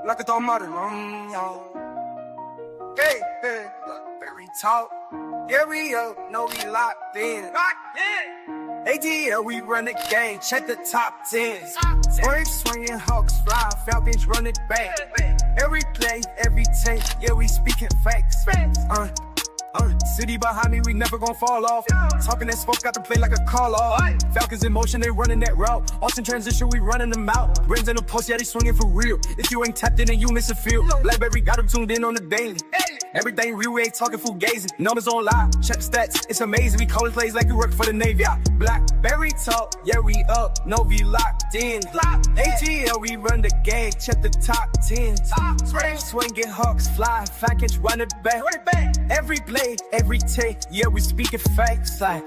like a thought modern, y'all. Hey, Blakberry talk. Yeah, we up, no, we locked in. ATL, we run the game, check the top 10. Braves swinging, Hawks fly, Falcons run it back. Every play, every take, yeah, we speaking facts. City behind me, we never gon' fall off. Talking that smoke, got to play like a call off. Falcons in motion, they running that route. Austin transition, we running them out. Brains in the post, yeah, they swinging for real. If you ain't tapped in, then you miss a field. Blakberry got them tuned in on the daily. Everything real, we ain't talking fugazi. Numbers on live, check stats, it's amazing. We callin' plays like we work for the Navy. Blakberry talk, yeah, we up, no, we locked in. ATL, we run the game, check the top 10. Swinging, Hawks fly, Falcons run it back. Every play, every take, yeah, we speaking facts. Like,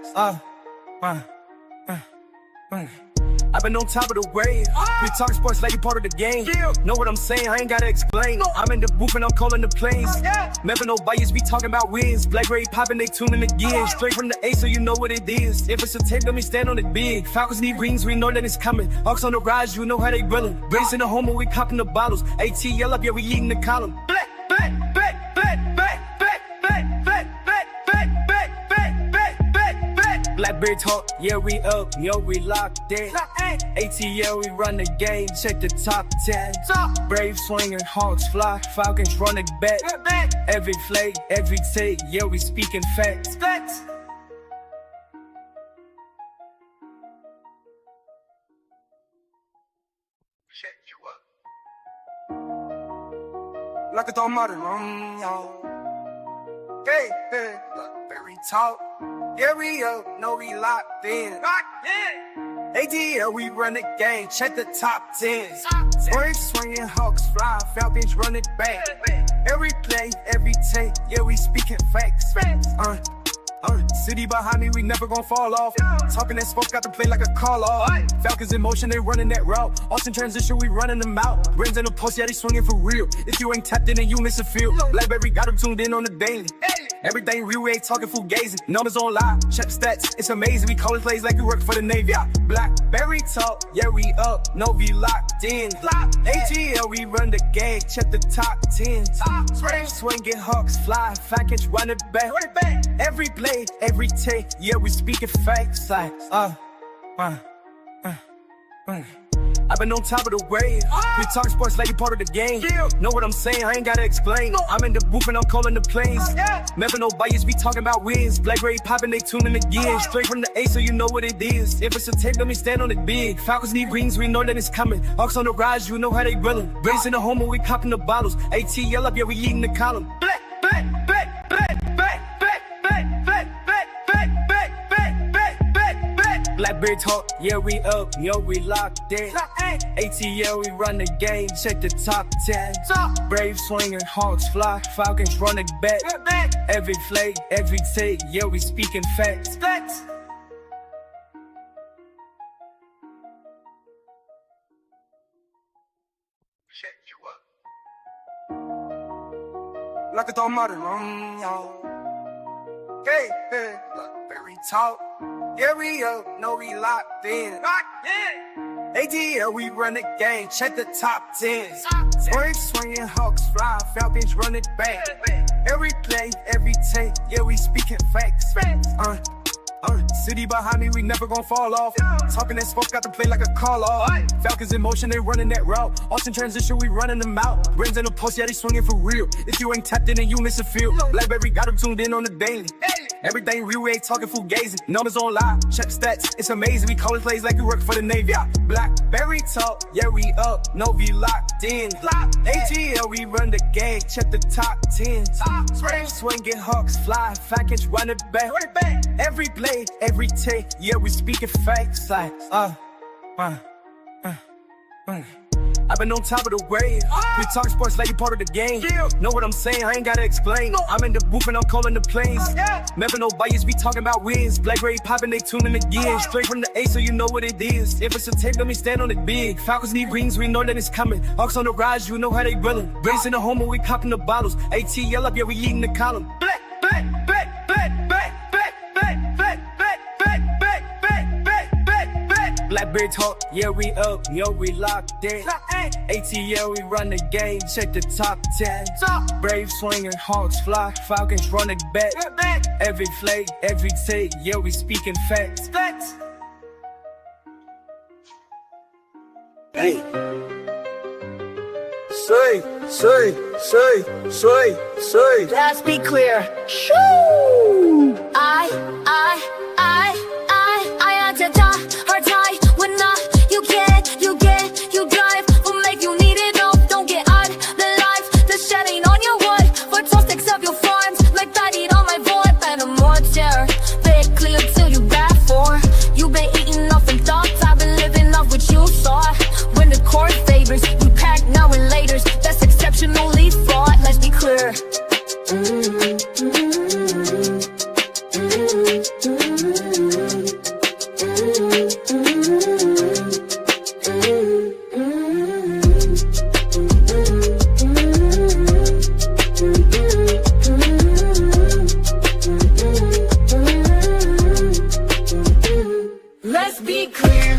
I've been on top of the wave. We talk sports like you part of the game. Know what I'm saying? I ain't gotta explain. I'm in the booth and I'm calling the plays. Never no bias, we talking about wins. Blakberry popping, they tuning again. Straight from the A, so you know what it is. If it's a tape, let me stand on it big. Falcons need rings, we know that it's coming. Hawks on the rise, you know how they grilling. Brace in the home, we popping the bottles. ATL up, yeah, we eating the column. Blakberry talk, yeah, we up, yo, we locked in. ATL, we run the game, check the top 10. Braves swinging, Hawks fly, Falcons run it back. Every play, every take, yeah, we speaking facts. Shut you up. Like a thought modern, y'all. Hey, Blakberry talk. Yeah, we up, no, we locked in. ATL, we run the game, check the top 10. Braves swinging, Hawks fly, Falcons run it back. Every play, every take, yeah, we speaking facts. City behind me, we never gon' fall off. Talking that smoke, got to play like a call off. Falcons in motion, they running that route. Austin transition, we running them out. Brains in the post, yeah, they swinging for real. If you ain't tapped in, then you miss a field. Blakberry got them tuned in on the daily. Everything real, we ain't talking fugazi. Numbers on live, check stats, it's amazing. We callin' plays like we work for the Navy. Blakberry talk, yeah, we up, no, we locked in. ATL, we run the game, check the top 10. Swinging, Hawks fly, Falcons run it back. Every play, every take, yeah, we speaking facts. Like, I've been on top of the wave. We talk sports like you part of the game. Know what I'm saying? I ain't gotta explain. I'm in the booth and I'm calling the plays. Never no bias, we talking about wins. Blakberry popping, they tuning again. Straight from the A, so you know what it is. If it's a tape, let me stand on it big. Falcons need rings, we know that it's coming. Hawks on the rise, you know how they grilling. Brace in the home, we popping the bottles. ATL up, yeah, we eating the column. Blakberry talk, yeah, we up, yo, we locked in. ATL, we run the game, check the top 10. Braves swinging, Hawks fly, Falcons run it back. Every play, every take, yeah, we speaking facts. Shut you up. Like a thought modern, y'all. Hey, Blakberry talk. Yeah, we up, no, we locked in. ATL, we run the game, check the top 10. Braves swinging, Hawks fly, Falcons run it back. Every play, every take, yeah, we speaking facts. City behind me, we never gon' fall off. Talking that smoke, got to play like a call off. Falcons in motion, they running that route. Austin transition, we running them out. Brains in the post, yeah, they swinging for real. If you ain't tapped in, then you miss a field. Blakberry got them tuned in on the daily. Everything real, we ain't talking fugazi. Numbers on live, check stats, it's amazing. We callin' plays like we work for the Navy. Blakberry talk, yeah, we up, no, we locked in. ATL, we run the game, check the top 10. Swinging, Hawks fly, Falcons run it back. Every play, every take, yeah, we speaking facts. Like, I've been on top of the wave. We talk sports like you part of the game. Know what I'm saying? I ain't gotta explain. I'm in the booth and I'm calling the plays. Never no bias, we talking about wins. Blakberry popping, they tuning again. Straight from the A, so you know what it is. If it's a tape, let me stand on it big. Falcons need rings, we know that it's coming. Hawks on the rise, you know how they grilling. Brace in the home, we popping the bottles. ATL up, yeah, we eating the column. Blakberry talk, yeah, we up, yo, we locked in. ATL, we run the game, check the top 10. Brave swinging, Hawks fly, Falcons running back. Every flag, every take, yeah, we speaking facts. Hey. Say. Let's be clear. Shoo! I had to die or die when you drive. Will make you need it up. Don't get out the life. The shed ain't on your wood. For 12 sticks of your farms, like that eat on my void. Better more terror. Bit clear till you back for. You been eating off and thoughts. I've been living off what you saw. When the court favors, you pack now and laters. That's exceptionally fraught. Let's be clear. Let's be clear.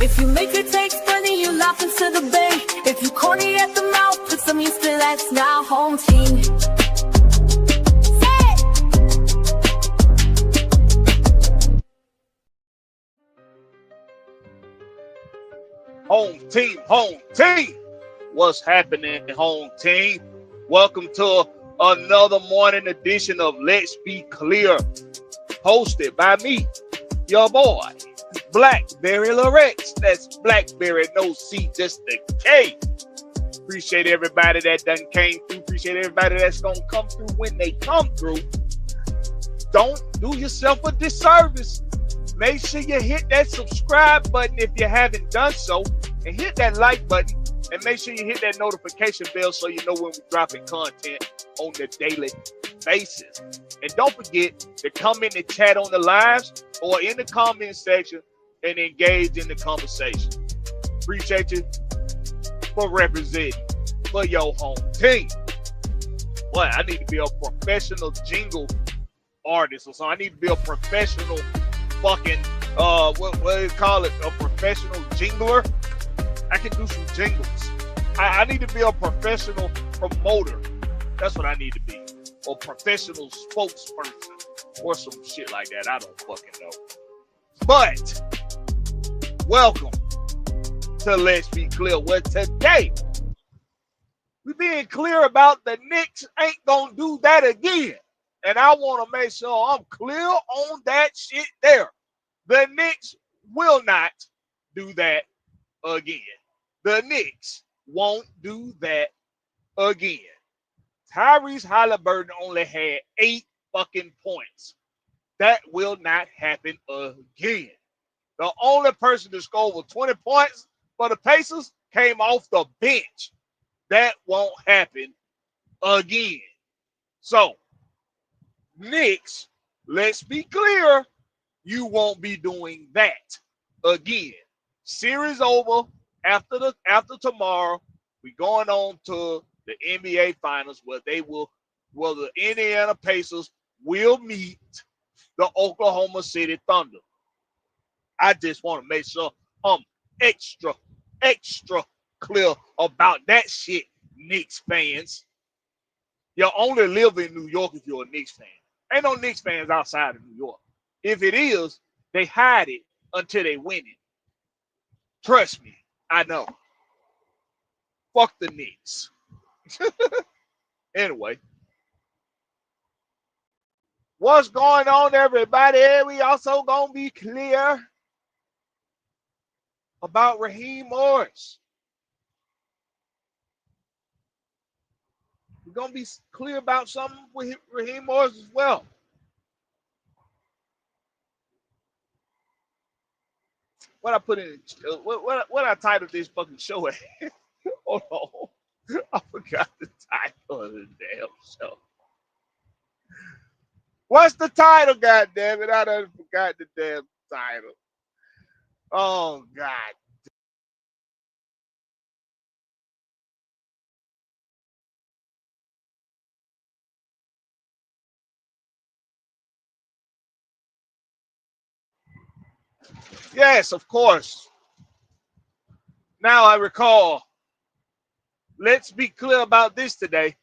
If you make your takes funny, you laugh into the bay. If you corny at the mouth, put some use to that's now home team. Home team. What's happening, home team? Welcome to another morning edition of Let's Be Clear, hosted by me, your boy, Blakberry Lorex. That's Blakberry, no C, just the K. Appreciate everybody that done came through. Appreciate everybody that's gonna come through when they come through. Don't do yourself a disservice. Make sure you hit that subscribe button if you haven't done so, and hit that like button, and make sure you hit that notification bell so you know when we're dropping content on the daily basis. And don't forget to come in and chat on the lives or in the comment section and engage in the conversation. Appreciate you for representing for your home team. Well, I need to be a professional jingle artist or something. I need to be a professional fucking what do you call it? A professional jingler. I can do some jingles. I need to be a professional promoter. That's what I need to be. Or professional spokesperson or some shit like that. I don't fucking know. But welcome to Let's Be Clear. Well, today we're being clear about the Knicks ain't gonna do that again. And I want to make sure I'm clear on that shit there. The Knicks will not do that again. The Knicks won't do that again. Tyrese Halliburton only had 8 fucking points. That will not happen again. The only person to score over 20 points for the Pacers came off the bench. That won't happen again. So, Knicks, let's be clear, you won't be doing that again. Series over after tomorrow. We're going on to the NBA Finals where the Indiana Pacers will meet the Oklahoma City Thunder. I just want to make sure I'm extra clear about that shit, Knicks fans. You only live in New York if you're a Knicks fan. Ain't no Knicks fans outside of New York. If it is, they hide it until they win it. Trust me, I know. Fuck the Knicks. Anyway. What's going on, everybody? We also gonna be clear about Raheem Morris. We're gonna be clear about something with Raheem Morris as well. What I put in, what I titled this fucking show at? Hold on, I forgot the title of the damn show. What's the title, goddammit? I done forgot the damn title. Oh, God. Yes, of course. Now I recall. Let's be clear about this today.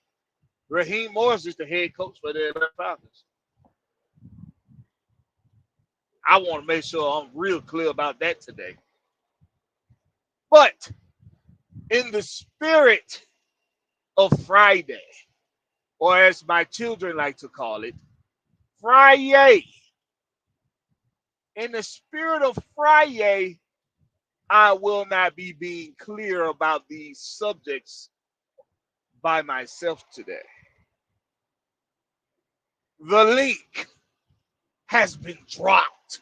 Raheem Morris is the head coach for the Atlanta Falcons. I want to make sure I'm real clear about that today. But in the spirit of Friday, or as my children like to call it, Friday. In the spirit of Friday, I will not be being clear about these subjects by myself today. The link has been dropped.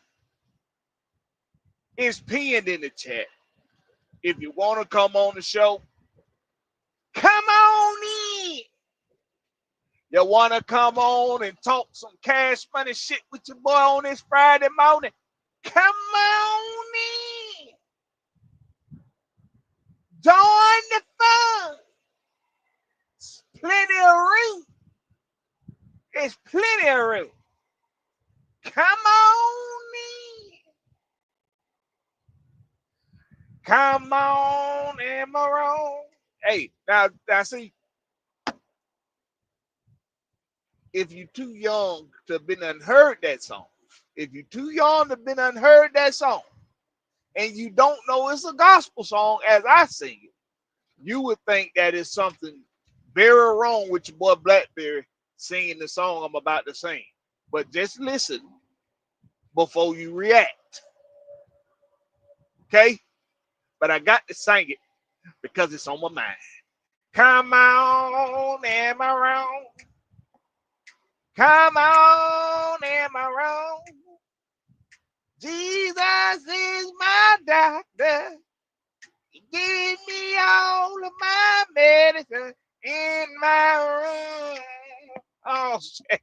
It's pinned in the chat. If you want to come on the show, come on in. You want to come on and talk some cash money shit with your boy on this Friday morning? Come on in. Join the fun. It's plenty of room. It's plenty of room. Come on in. Come on, Emerald. Hey, now see, if you're too young to have been unheard that song, if you're too young to have been unheard that song, and you don't know it's a gospel song as I sing it, you would think that is something very wrong with your boy Blakberry singing the song I'm about to sing. But just listen before you react. Okay? But I got to sing it because it's on my mind. Come on, am I wrong? Come on, am I wrong? Jesus is my doctor. He gave me all of my medicine in my room. Oh shit.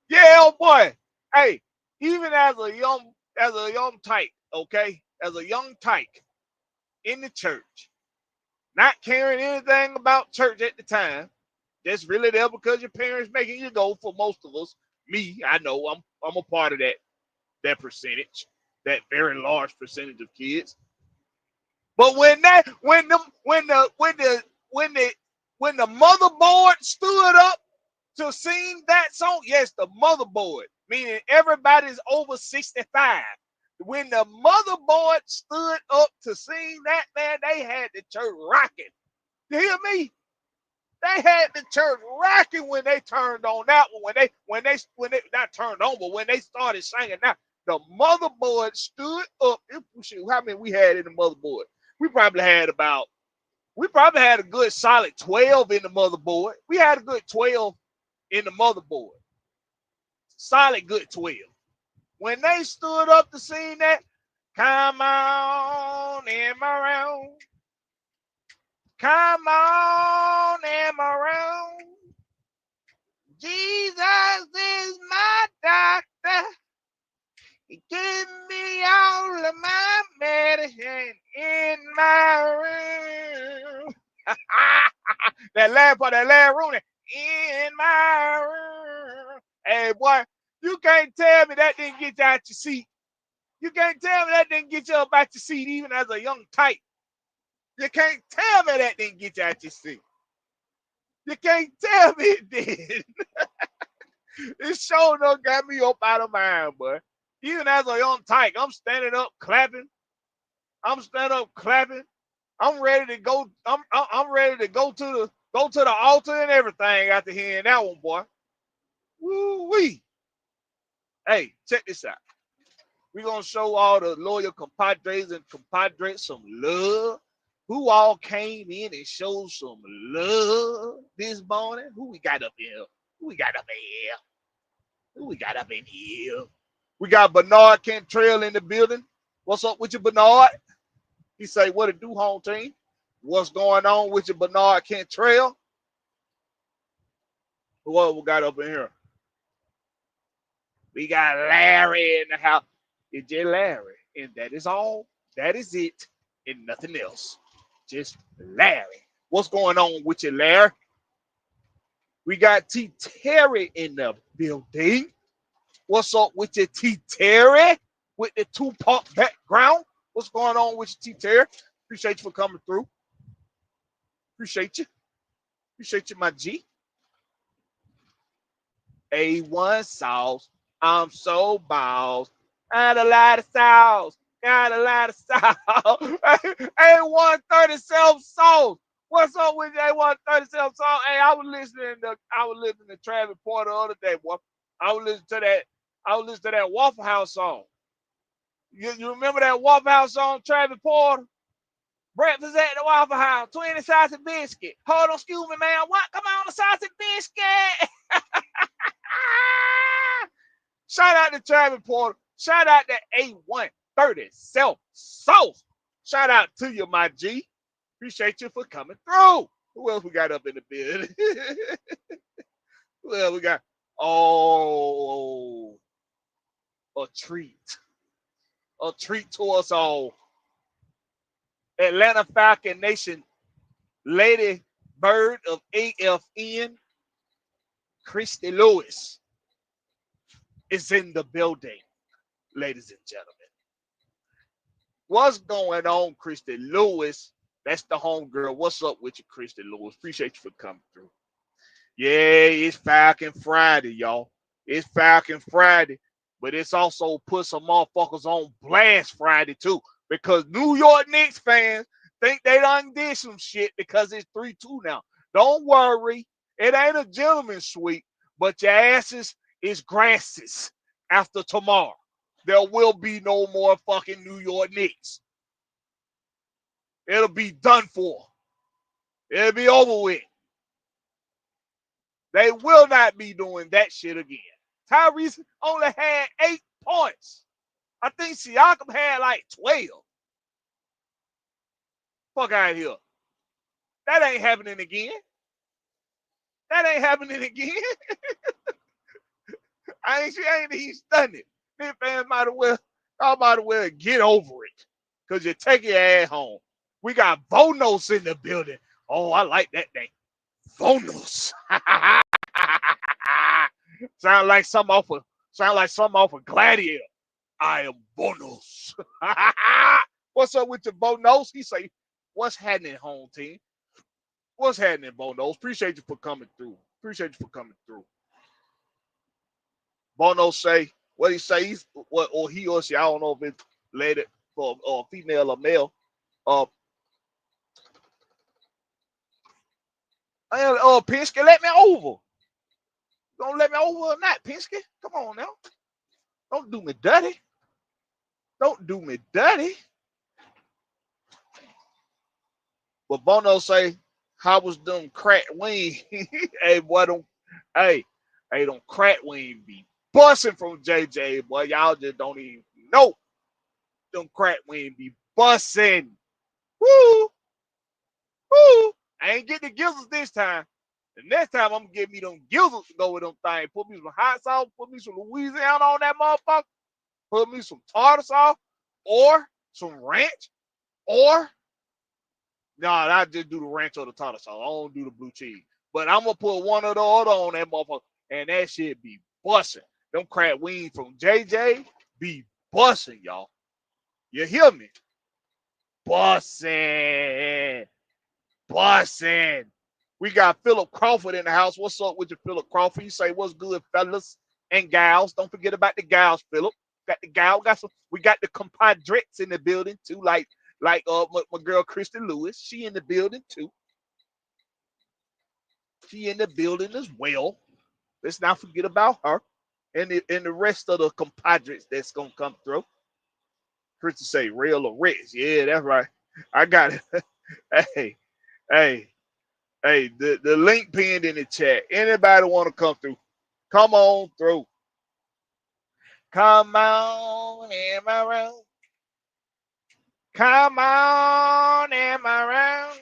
Yeah, oh boy. Hey, even as a young tyke, okay? As a young tyke in the church, not caring anything about church at the time, just really there because your parents making you go. For most of us, me, I know I'm a part of that percentage, that very large percentage of kids. But when the motherboard stood up to sing that song, yes, the motherboard, meaning everybody's over 65. When the motherboard stood up to sing that, man, they had the church rocking. You hear me? They had the church rocking when they turned on that one. When they not turned on, but when they started singing that, the motherboard stood up. How many we had in the motherboard? We probably had a good solid 12 in the motherboard. We had a good 12 in the motherboard. Solid good 12. When they stood up to sing that, come on, am I wrong? Come on, am I wrong? Jesus is my doctor. He gave me all of my medicine in my room. that last Rooney. In my room. Hey, boy, you can't tell me that didn't get you out your seat. You can't tell me that didn't get you up out your seat even as a young tyke. You can't tell me that didn't get you out your seat. You can't tell me it did. It sure enough got me up out of mind, boy. Even as a young tyke, I'm standing up clapping. I'm standing up clapping. I'm ready to go. I'm ready to go to the altar and everything after hearing that one, boy. Woo-wee. Hey, check this out. We're gonna show all the loyal compadres and compadres some love. Who all came in and showed some love this morning? Who we got up here? Who we got up in here? Who we got up in here? We got Bernard Cantrell in the building. What's up with you, Bernard? He say, what it do, home team? What's going on with you, Bernard Cantrell? What we got up in here? We got Larry in the house. It's just Larry. And that is all. That is it. And nothing else. Just Larry. What's going on with you, Larry? We got T. Terry in the building. What's up with your T Terry with the Tupac background? What's going on with your T Terry? Appreciate you for coming through. Appreciate you. Appreciate you, my G. A1 sauce. I'm so balls. Got a lot of sauce. Got a lot of sauce. A137 sauce. What's up with A137 sauce? Hey, I was listening to Travis Porter the other day, boy. I was listening to that Waffle House song. You remember that Waffle House song, Travis Porter? Breakfast at the Waffle House, 20 sausage biscuit. Hold on, excuse me, man. What? Come on, the sausage biscuit. Shout out to Travis Porter. Shout out to A137 sauce. Shout out to you, my G. Appreciate you for coming through. Who else we got up in the building? Who else we got? Oh, a treat. A treat to us all. Atlanta Falcon Nation Lady Bird of AFN, Christy Lewis, is in the building, ladies and gentlemen. What's going on, Christy Lewis? That's the homegirl. What's up with you, Christy Lewis? Appreciate you for coming through. Yeah, it's Falcon Friday, y'all. It's Falcon Friday, but it's also put some motherfuckers on blast Friday, too, because New York Knicks fans think they done did some shit because it's 3-2 now. Don't worry. It ain't a gentleman's sweep, but your asses is grasses after tomorrow. There will be no more fucking New York Knicks. It'll be done for. It'll be over with. They will not be doing that shit again. Tyrese only had 8 points. I think Siakam had like 12. Fuck out of here. That ain't happening again. That ain't happening again. I ain't even stunned it. Knicks fans might as well get over it. Because you take your ass home. We got Vonos in the building. Oh, I like that name. Vonos. Sound like something off of Gladiator. I am Vonos. What's up with your Vonos? He say, what's happening, home team? What's happening, Vonos? Appreciate you for coming through. Bono say, what he say, or he or she, I don't know if it's lady or female or male. Pinsky, let me over. Don't let me over or not, Pinsky? Come on now. Don't do me dirty. But Bono say, how was them crack wings? Hey, boy, them crack wings be busting from JJ, boy. Y'all just don't even know. Them crack wings be busting. Woo! Woo! I ain't get the gizzards this time. The next time I'm gonna get me them gizzards to go with them things. Put me some hot sauce, put me some Louisiana on that motherfucker, put me some tartar sauce, or some ranch, or I just do the ranch or the tartar sauce. I don't do the blue cheese. But I'm gonna put one or the other on that motherfucker, and that shit be busting. Them crab wings from JJ be busting, y'all. You hear me? Busting. We got Philip Crawford in the house. What's up with you, Philip Crawford? You say, what's good, fellas and gals? Don't forget about the gals, Philip. Got the gal. We got the compadres in the building, too, like my girl, Kristen Lewis. She in the building, too. She in the building as well. Let's not forget about her and the rest of the compadres that's going to come through. Kristen say, real or rich. Yeah, that's right. I got it. Hey, the link pinned in the chat. Anybody want to come through? Come on through. Come on in my room. Come on in my room.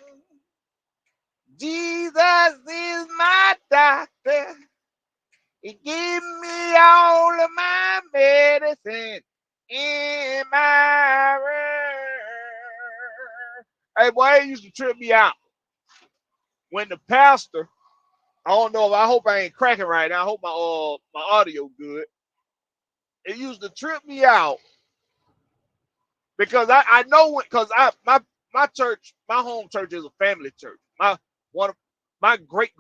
Jesus is my doctor. He give me all of my medicine in my room. Hey, boy, it used to trip me out. When the pastor, I don't know, I hope I ain't cracking right now. I hope my audio good. It used to trip me out because I know because my church, my home church is a family church. One of my great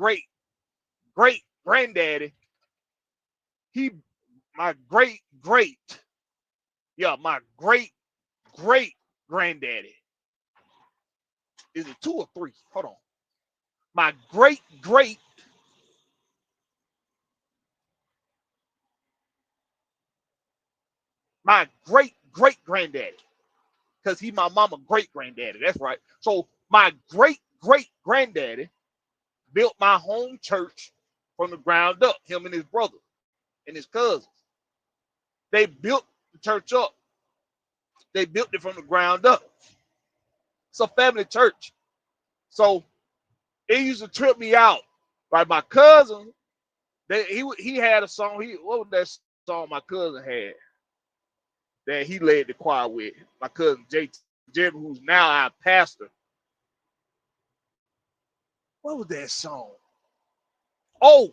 granddaddy, he my my great granddaddy. Is it 2 or 3? Hold on. My great granddaddy, because he my mama great granddaddy. That's right. So my great granddaddy built my home church from the ground up. Him and his brother and his cousins. They built the church up. They built it from the ground up. It's a family church. So it used to trip me out. Like my cousin, he had a song. What was that song my cousin had that he led the choir with? My cousin Jim, who's now our pastor. What was that song? Oh,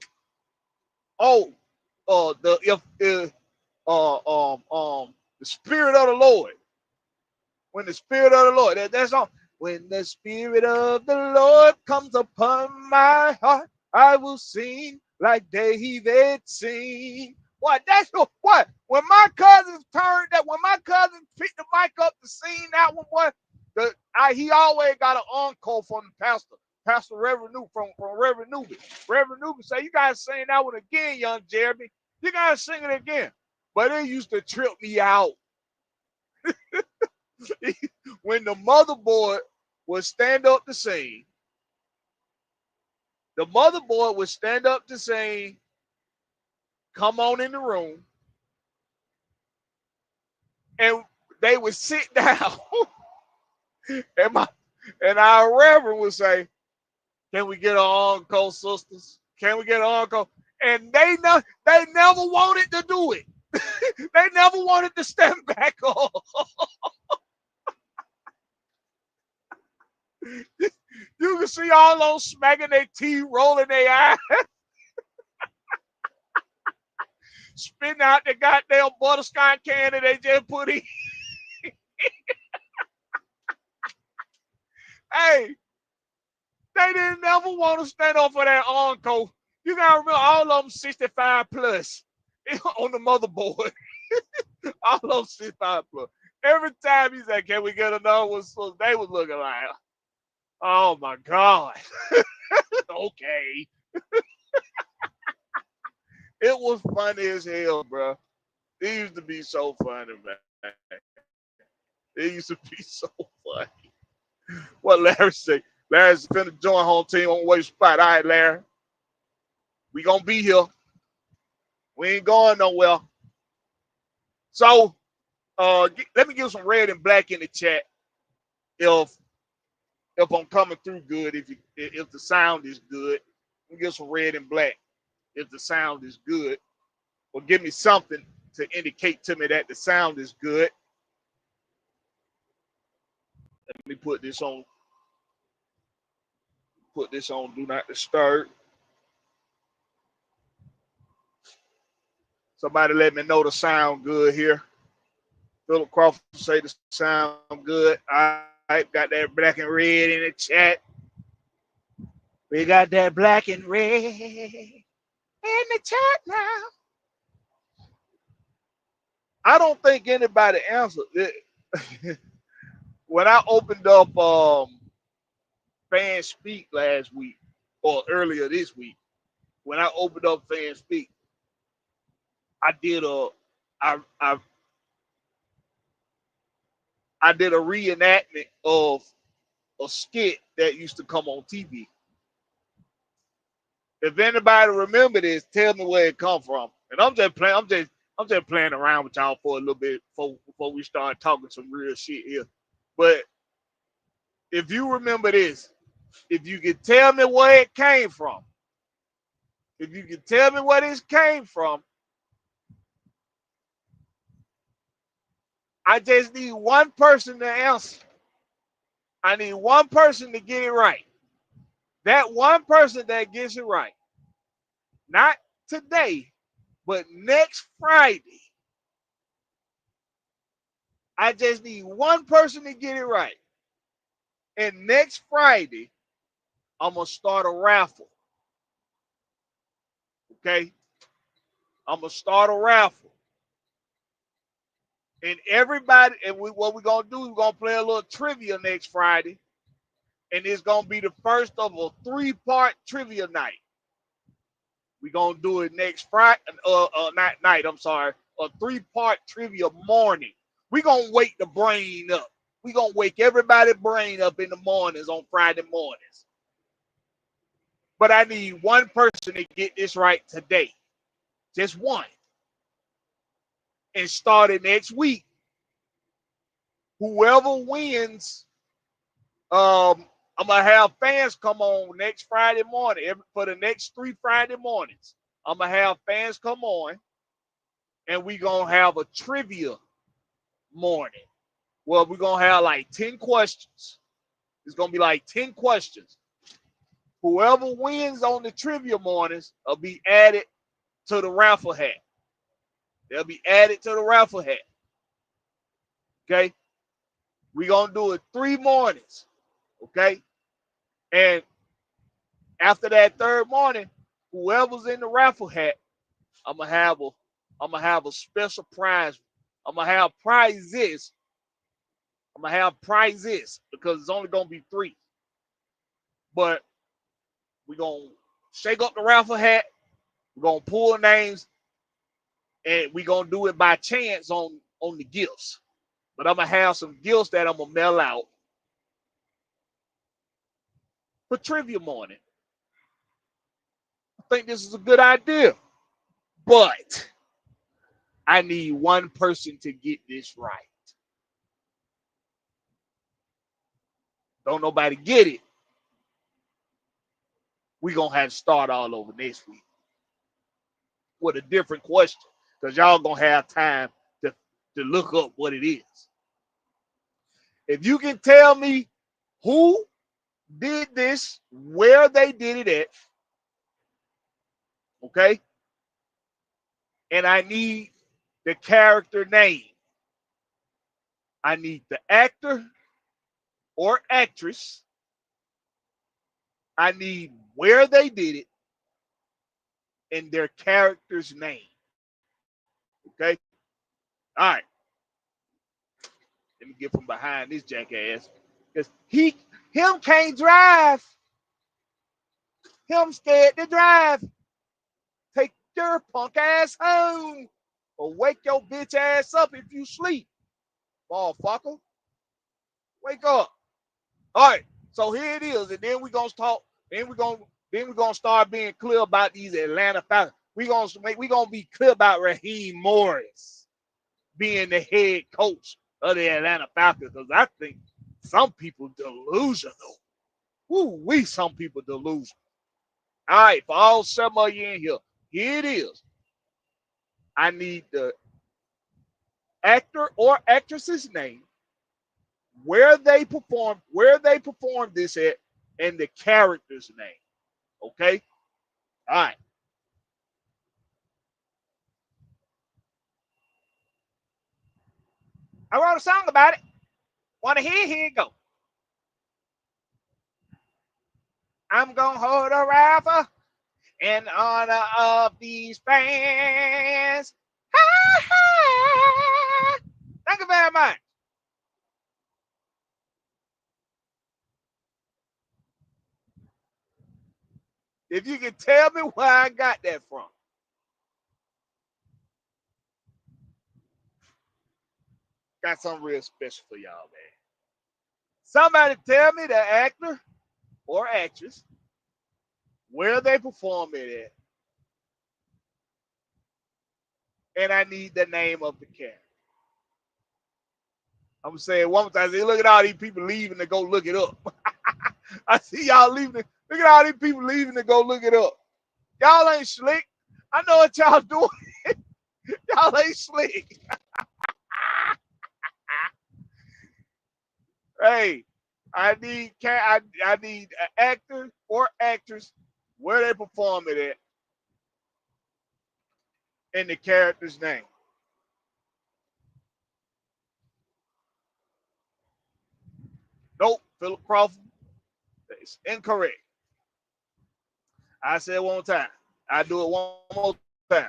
the Spirit of the Lord. When the Spirit of the Lord, that song. When the Spirit of the Lord comes upon my heart, I will sing like David sing. What? That's what? When my cousins when my cousins picked the mic up to sing that one, boy, he always got an encore from the pastor. Pastor Reverend Newby from Reverend Newby. Reverend Newby say, "You gotta sing that one again, young Jeremy. You gotta sing it again." But it used to trip me out. When the motherboard would stand up to sing, come on in the room, and they would sit down, and our reverend would say, "Can we get an encore, sisters? Can we get an encore?" And they never wanted to do it. They never wanted to stand back up. You can see all those smacking their teeth, rolling their eyes, spitting out the goddamn butterscotch candy they just put in. Hey, they didn't never want to stand up for that encore. You gotta remember, all of them 65 plus on the motherboard. All of them 65 plus. Every time he said, "Can we get another one?" So they was looking like, "Oh my God." Okay. It was funny as hell, bro. It used to be so funny, man. It used to be so funny. What Larry say? Larry's finna join home team on way spot. All right, Larry. We gonna be here. We ain't going nowhere. So let me give some red and black in the chat if I'm coming through good, if the sound is good. Let me give some red and black if the sound is good. Or give me something to indicate to me that the sound is good. Let me put this on do not disturb. Somebody let me know the sound good here. Philip Crawford say the sound good. All right, got that black and red in the chat. We got that black and red in the chat now. I don't think anybody answered it. When I opened up Fan Speak last week or earlier this week, when I opened up Fan Speak, I did a reenactment of a skit that used to come on TV. If anybody remember this, tell me where it come from. And I'm just playing around with y'all for a little bit before we start talking some real shit here. But if you remember this, if you can tell me where it came from, I just need one person to answer. I need one person to get it right. That one person that gets it right, not today, but next Friday, I just need one person to get it right. And next Friday, I'm going to start a raffle. Okay? I'm going to start a raffle. And everybody, and what we're going to do, we're going to play a little trivia next Friday. And it's going to be the first of a 3-part trivia night. We're going to do it next Friday, not night, I'm sorry, a 3-part trivia morning. We're going to wake the brain up. We're going to wake everybody's brain up in the mornings on Friday mornings. But I need one person to get this right today. Just one. And start it next week. Whoever wins, I'm going to have fans come on next Friday morning. For the next 3 Friday mornings, I'm going to have fans come on. And we're going to have a trivia morning. Well, we're going to have like 10 questions. It's going to be like 10 questions. Whoever wins on the trivia mornings will be added to the raffle hat. They'll be added to the raffle hat. Okay? We're going to do it 3 mornings. Okay? And after that 3rd morning, whoever's in the raffle hat, I'm going to have a special prize. I'm going to have prizes. I'm going to have prizes because it's only going to be 3. But we're going to shake up the raffle hat. We're going to pull names. And we're going to do it by chance on the gifts. But I'm going to have some gifts that I'm going to mail out for trivia morning. I think this is a good idea. But I need one person to get this right. Don't nobody get it. We're going to have to start all over next week with a different question because y'all going to have time to look up what it is. If you can tell me who did this, where they did it at, okay? And I need the character name. I need the actor or actress. I need where they did it and their character's name. Okay? All right. Let me get from behind this jackass. Because him can't drive. Him scared to drive. Take your punk ass home. Or wake your bitch ass up if you sleep. Motherfucker. Wake up. All right. So here it is. And then we're gonna talk. Then we're gonna start being clear about these Atlanta Falcons. We're gonna be clear about Raheem Morris being the head coach of the Atlanta Falcons. Because I think some people delusional. Woo, some people delusional. All right, for all 7 of you in here it is. I need the actor or actress's name, where they performed this at, and the character's name. Okay? All right. I wrote a song about it. Want to hear? Here you go. I'm going to hold a raffle in honor of these fans. Thank you very much. If you can tell me where I got that from. Got something real special for y'all, man. Somebody tell me the actor or actress, where they perform it at, and I need the name of the character. I'm saying one more time, look at all these people leaving to go look it up. I see y'all leaving. Look at all these people leaving to go look it up. Y'all ain't slick. I know what y'all doing. Y'all ain't slick. Hey, I need an actor or actress, where they perform it at, and the character's name. Nope, Philip Crawford. It's incorrect. I said one more time. I do it one more time.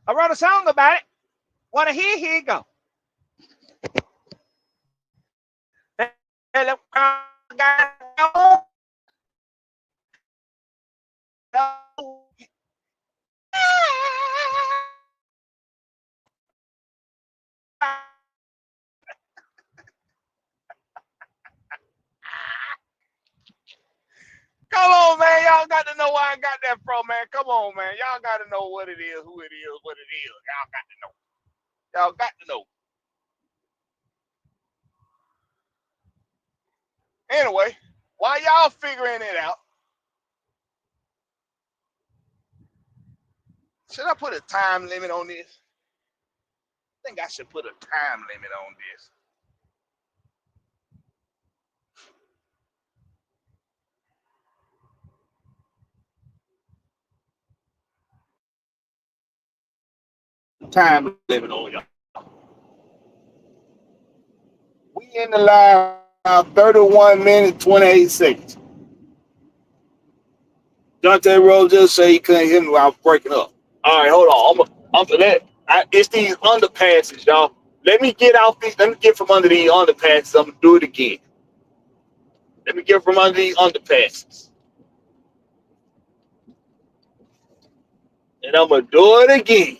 I wrote a song about it. Want to hear? Here you go. Come on, man. Y'all got to know where I got that from, man. Come on, man. Y'all got to know what it is, who it is, what it is. Y'all got to know. Y'all got to know. Anyway, while y'all figuring it out, should I put a time limit on this? I think I should put a time limit on this. Time limit on y'all. We in the line 31 minutes, 28 seconds. Dante Rose just said he couldn't hear me while I was breaking up. All right, hold on. I'm for that. It's these underpasses, y'all. Let me get out these. Let me get from under these underpasses. I'm gonna do it again. Let me get from under these underpasses, and I'm gonna do it again.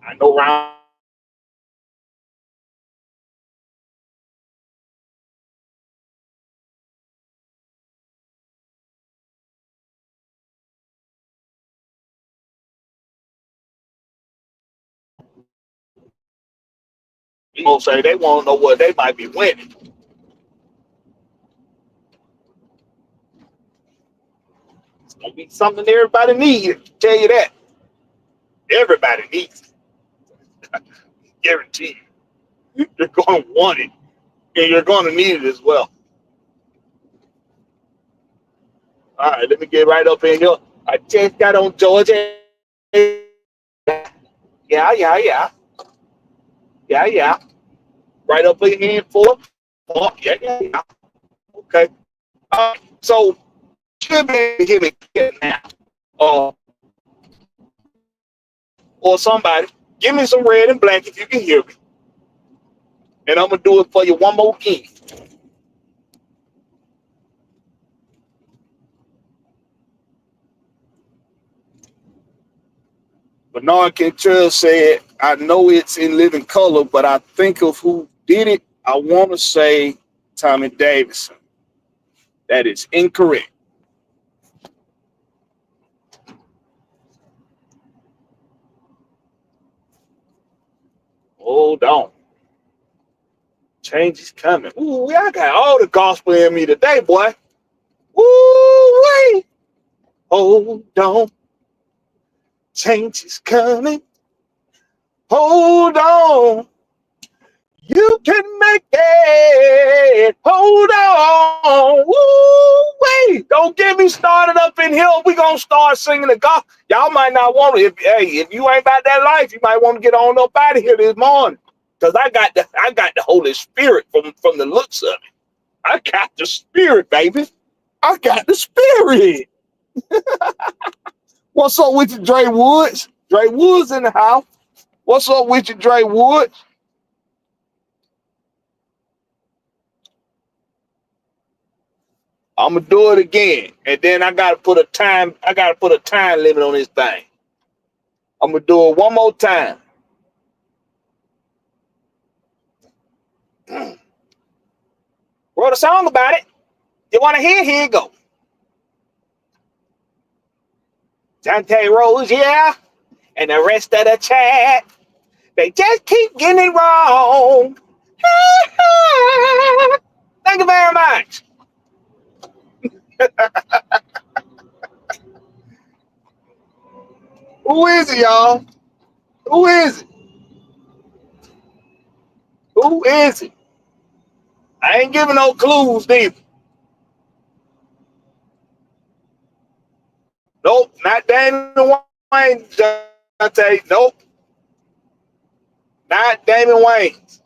I know round. You gonna say they want to know what they might be winning. It's gonna be something everybody needs. Tell you that. Everybody needs it. Guarantee you. You're going to want it, and you're going to need it as well. All right, let me get right up in here. I just got on Georgia. Yeah. Right up in here for. Oh, yeah. Okay. So should be able to hear me now. Uh, or somebody, give me some red and black if you can hear me. And I'm gonna do it for you one more again. Bernard Kentrell said, I know it's in living color, but I think of who did it. I want to say Tommy Davidson. That is incorrect. Hold on. Change is coming. Ooh, I got all the gospel in me today, boy. Ooh, wait. Hold on. Change is coming. Hold on. You can make it. Hold on. Woo, wait. Don't get me started up in here. We're going to start singing the gospel. Y'all might not want to. If you ain't about that life, you might want to get on up out of here this morning. Because I got the Holy Spirit from the looks of it. I got the Spirit, baby. I got the Spirit. What's up with you, Dre Woods? Dre Woods in the house. What's up with you, Dre Woods? I'm gonna do it again, and then I gotta put a time limit on this thing. I'm gonna do it one more time. Wrote a song about it. You wanna hear? Here you go. Dante Rose, yeah, and the rest of the chat, they just keep getting it wrong. Thank you very much. Who is it, y'all? Who is it? Who is it? I ain't giving no clues, neither. Nope, not Damon Wayne, Dante. Nope, not Damon Wayans.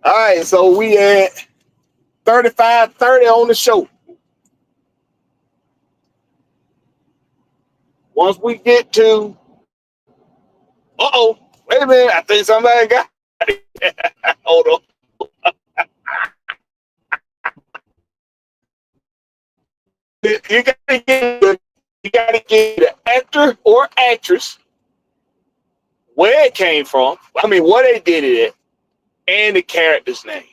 All right, so we at 35-30 on the show. Once we get to, wait a minute, I think somebody got it. Hold on. You gotta get the actor or actress, where it came from. I mean, what they did it at, and the character's name.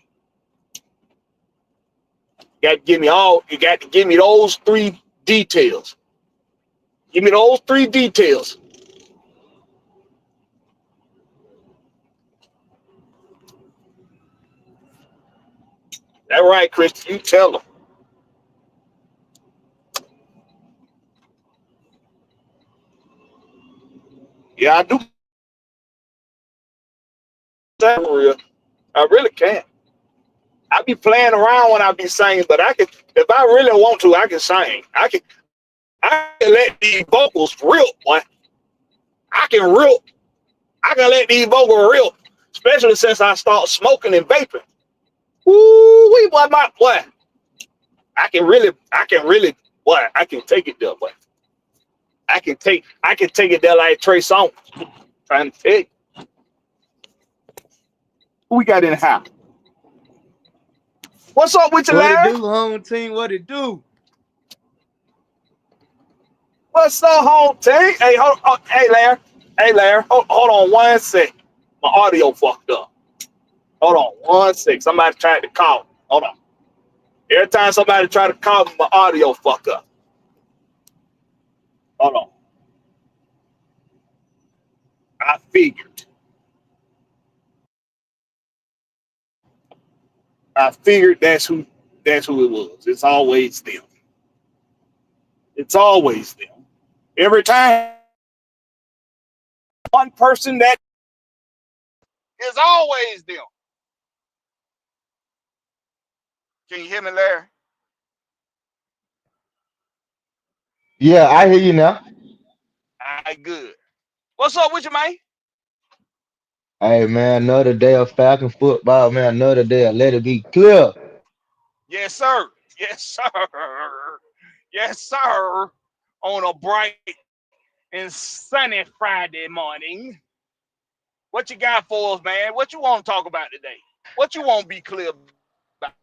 You got to give me all. You got to give me those three details. Give me those three details. That right, Chris. You tell them. Yeah, I do. That for real. I really can. I be playing around when I be singing, but I can, if I really want to, I can sing. I can let these vocals rip, boy. I can rip. I can let these vocals rip, especially since I start smoking and vaping. Ooh, we boy, my boy. I can really, boy, I can take it there, boy. I can take it there like Trey Songz. Trying to tell you. Who we got in the house? What's up with you, What it Larry? do, home team? What it do? What's up, home team? Hey, hey, Larry. Hey, Larry. Hold on one sec. My audio fucked up. Hold on one sec. Somebody tried to call me. Hold on. Every time somebody try to call me, my audio fuck up. Hold on. I figured. That's who it was. It's always them. It's always them. Every time one person that is always them. Can you hear me, Larry? Yeah, I hear you now. All right, good. What's up with you, man? Hey man, another day of Falcon football, man. Another day of let it be clear. Yes, sir. Yes, sir. Yes, sir. On a bright and sunny Friday morning. What you got for us, man? What you want to talk about today? What you want to be clear about?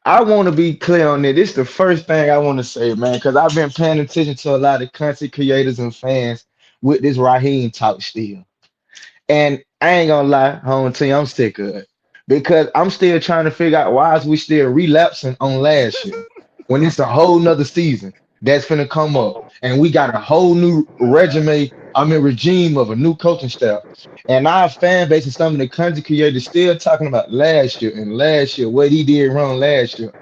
I want to be clear on it. This is the first thing I want to say, man, because I've been paying attention to a lot of content creators and fans with this Raheem talk still. And I ain't gonna lie, home team, I'm sick of it. Because I'm still trying to figure out why is we still relapsing on last year when it's a whole nother season that's finna come up and we got a whole new regime of a new coaching staff. And our fan base and some of the content creators still talking about last year and last year, what he did wrong last year.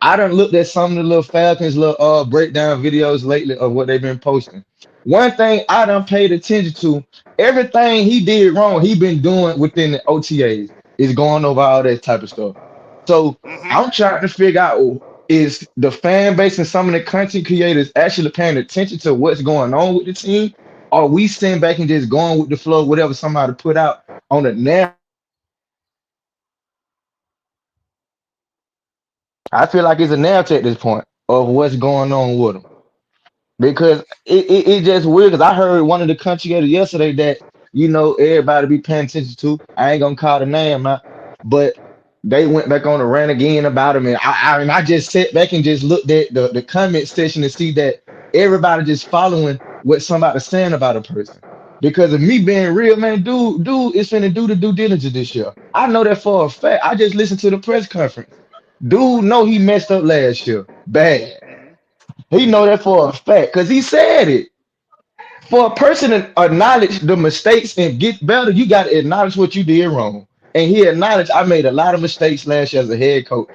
I done looked at some of the little Falcons little breakdown videos lately of what they've been posting. One thing I done paid attention to, everything he did wrong, he been doing within the OTAs, is going over all that type of stuff. So Mm-hmm. I'm trying to figure out is the fan base and some of the content creators actually paying attention to what's going on with the team? Or we sitting back and just going with the flow, whatever somebody put out on the narrative? I feel like it's a narrative at this point of what's going on with them. Because it just weird because I heard one of the country creators yesterday that everybody be paying attention to. I ain't gonna call the name out, but they went back on the rant again about him, and I just sat back and just looked at the comment section to see that everybody just following what somebody's saying about a person. Because of me being real, man, dude is finna do the due diligence this year. I know that for a fact. I just listened to the press conference. Dude, know he messed up last year, bad. Mm-hmm. He know that for a fact because he said it. For a person to acknowledge the mistakes and get better, you got to acknowledge what you did wrong. And he acknowledged I made a lot of mistakes last year as a head coach.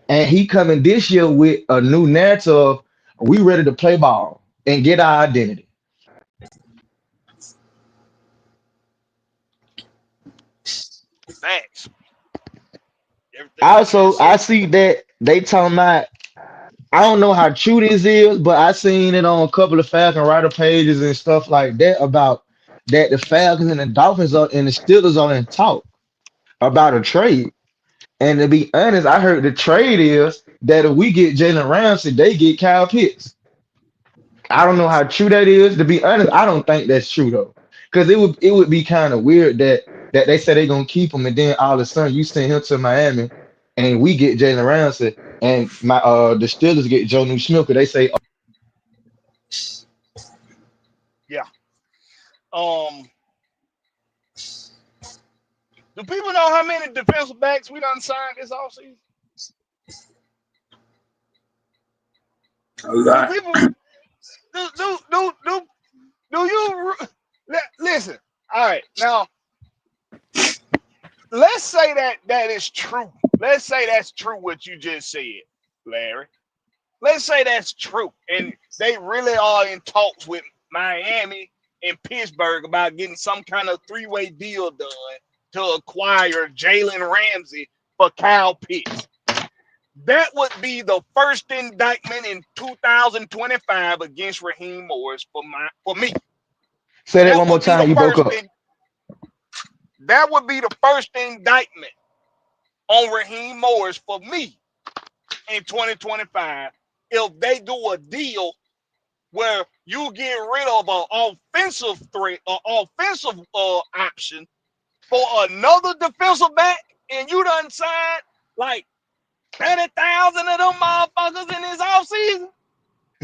And he coming this year with a new narrative. We ready to play ball and get our identity. Facts. Everything you Also, just I said. see that they talking about. I don't know how true this is, but I seen it on a couple of Falcon writer pages and stuff like that about that the Falcons and the Dolphins are and the Steelers are in talk about a trade. And to be honest, I heard the trade is that if we get Jalen Ramsey, they get Kyle Pitts. I don't know how true that is. To be honest, I don't think that's true though, because it would be kind of weird that they say they're gonna keep him, and then all of a sudden you send him to Miami, and we get Jalen Ramsey, and the Steelers get Joe New Smith. They say Yeah. Um, do people know how many defensive backs we done signed this offseason? A Do lot. people do you listen? All right, now let's say that is true. Let's say that's true what you just said, Larry. Let's say that's true, and they really are in talks with Miami and Pittsburgh about getting some kind of three-way deal done to acquire Jalen Ramsey for Kyle Pitts. That would be the first indictment in 2025 against Raheem Morris for me. say that That one more would be the time. You broke first up. that would be the first indictment on Raheem Morris for me in 2025 if they do a deal where you get rid of an offensive threat or offensive option for another defensive back, and you done signed like 30,000 of them motherfuckers in this offseason.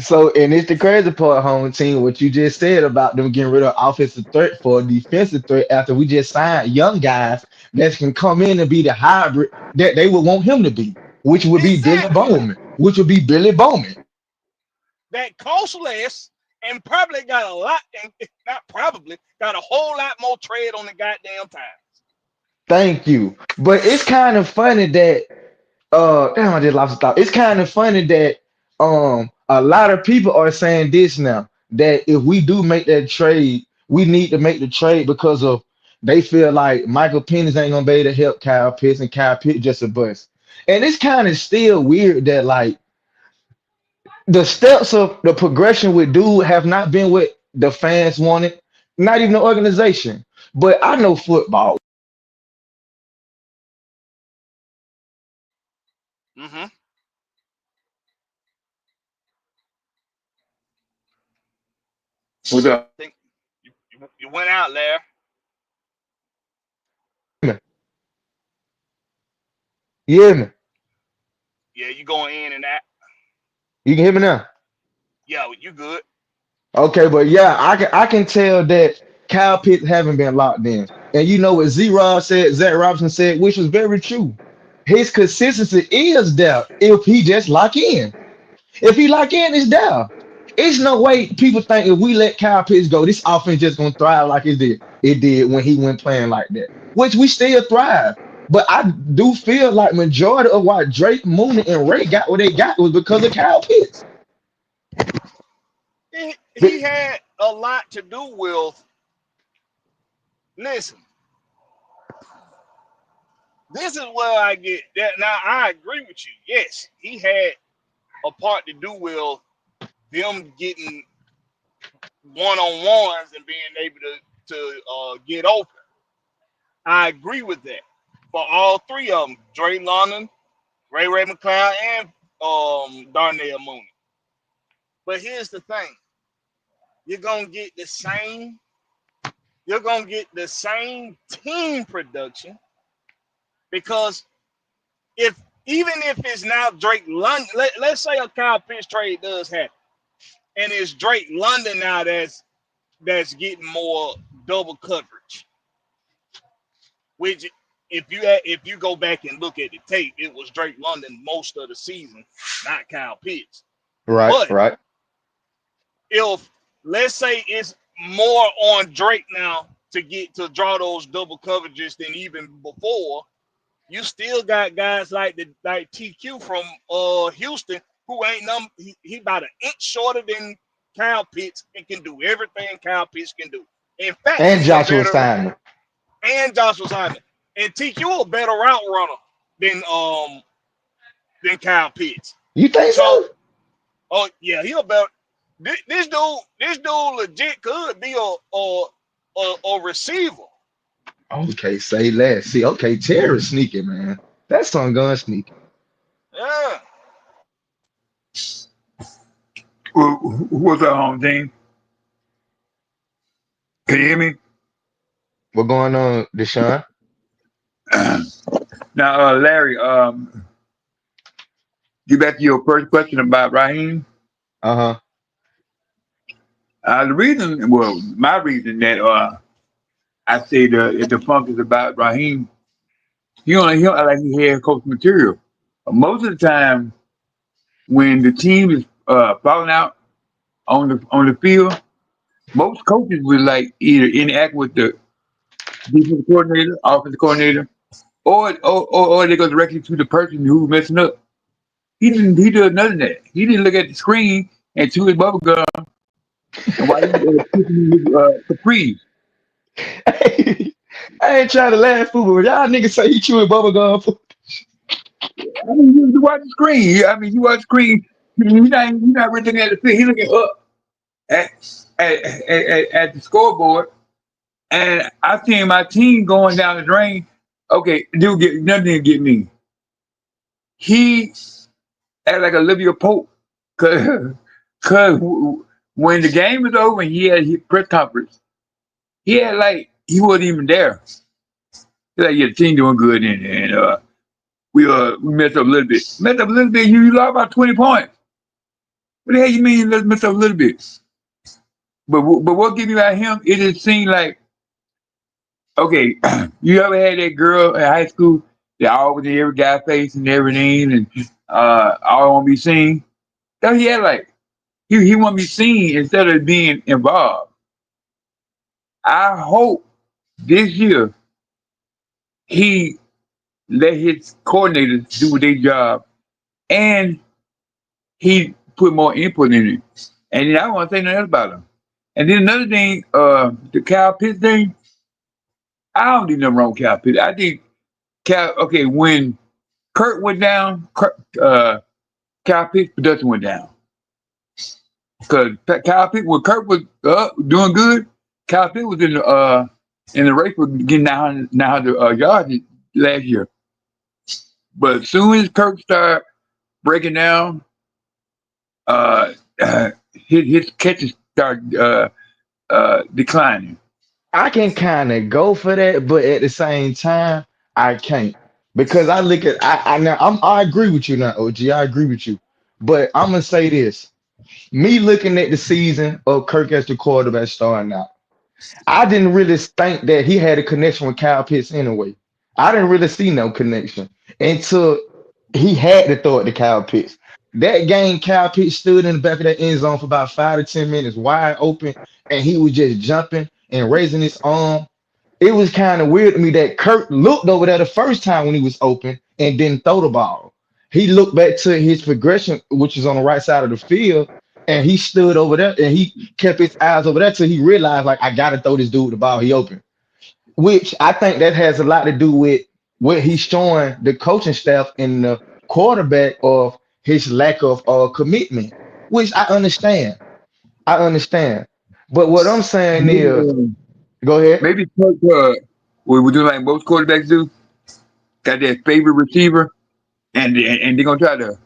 So, and it's the crazy part, home team, what you just said about them getting rid of offensive threat for a defensive threat after we just signed young guys that can come in and be the hybrid that they would want him to be, which would be Billy Exactly. Bowman, which would be Billy Bowman. That costs less and probably got a lot, and not probably, got a whole lot more trade on the goddamn time. Thank you. But it's kind of funny that damn, I just lost the thought. It's kind of funny that a lot of people are saying this now, that if we do make that trade, we need to make the trade because of they feel like Michael Penix ain't gonna be able to help Kyle Pitts and Kyle Pitts just a bust. And it's kind of still weird that like the steps of the progression with dude have not been what the fans wanted, not even the organization. But I know football. Mm-hmm. What's up? Think you went out there. Yeah, Yeah, you going in and that. you can hear me now. Yeah, you good. Okay, but yeah, I can tell that Kyle Pitts haven't been locked in. And you know what Z-Rob said, Zach Robinson said, which was very true. His consistency is there if he just lock in. If he lock in, it's there. It's no way people think if we let Kyle Pitts go, this offense just gonna thrive like it did. It did when he went playing like that, which we still thrive. But I do feel like majority of why Drake, Mooney, and Ray got what they got was because of Kyle Pitts. He had a lot to do with. Listen, this is where I get that. Now I agree with you. Yes, he had a part to do with them getting one on ones and being able to get open. I agree with that for all three of them: Dre London, Ray McCloud, and Darnell Mooney. But here's the thing: you're gonna get the same. You're gonna get the same team production because if even if it's now Drake London, let's say a Kyle Pitts trade does happen, and it's Drake London now that's getting more double coverage. Which if you go back and look at the tape, it was Drake London most of the season, not Kyle Pitts. Right, But right. if let's say it's more on Drake now to get to draw those double coverages than even before, you still got guys like TQ from Houston who ain't he about an inch shorter than Kyle Pitts and can do everything Kyle Pitts can do. In fact, And he's a Joshua better Simon. and Joshua Simon. and teach you a better route runner than Kyle Pitts. You think So, so? oh yeah, he'll better. This dude legit could be a receiver. Okay, say less. See, okay, Terry sneaky, man. That son gun sneaky. Yeah. Who was that home team? Can you hear me? What going on, Deshaun? Now, Larry, get back to your first question about Raheem. Uh-huh. The reason, well, my reason that I say the funk is about Raheem, he don't act like he head coach material. Most of the time, when the team is falling out on the field, most coaches will like either interact with the defensive coordinator, offensive coordinator, or they go directly to the person who's messing up. He did none of that. He didn't look at the screen and chew his bubble gum and while he kissing his capris. I ain't trying to laugh, fool, but y'all niggas say he chewing bubble gum. I mean, you watch the screen. I mean, you watch the screen. He's not really looking at the field. He's looking up at the scoreboard. And I seen my team going down the drain. Okay, dude, nothing to get me. He act like Olivia Pope, cause when the game was over, and he had his press conference. He had like he wasn't even there. He's like, yeah, the team doing good, and we messed up a little bit. Messed up a little bit. You lost about 20 points. What the hell you mean? Let's mess up a little bit. But what give you about him? It just seemed like, okay, you ever had that girl in high school that always in every guy face and everything, and all want to be seen? That's what he had like. He want to be seen instead of being involved. I hope this year he let his coordinators do their job and he put more input in it. And then I don't want to say nothing else about him. And then another thing, the Kyle Pitts thing, I don't think nothing wrong with Kyle Pitts. I think when Kurt went down, Kyle Pitts' production went down. Because when Kurt was doing good, Kyle Pitts was in the race for getting 900 yards last year. But as soon as Kurt started breaking down, his catches started declining. I can kind of go for that, but at the same time, I can't because I look at I agree with you now, OG. I agree with you, but I'm gonna say this: me looking at the season of Kirk as the quarterback starting out, I didn't really think that he had a connection with Kyle Pitts anyway. I didn't really see no connection until he had to throw it to Kyle Pitts. That game, Kyle Pitts stood in the back of that end zone for about 5 to 10 minutes, wide open, and he was just jumping and raising his arm. It was kind of weird to me that Kurt looked over there the first time when he was open and didn't throw the ball. He looked back to his progression, which is on the right side of the field, and he stood over there and he kept his eyes over there till he realized, like, I got to throw this dude the ball. He open, which I think that has a lot to do with what he's showing the coaching staff and the quarterback of his lack of commitment, which I understand. I understand. But what I'm saying is, go ahead. Maybe Kirk, we do like most quarterbacks do, got that favorite receiver, and they're gonna try to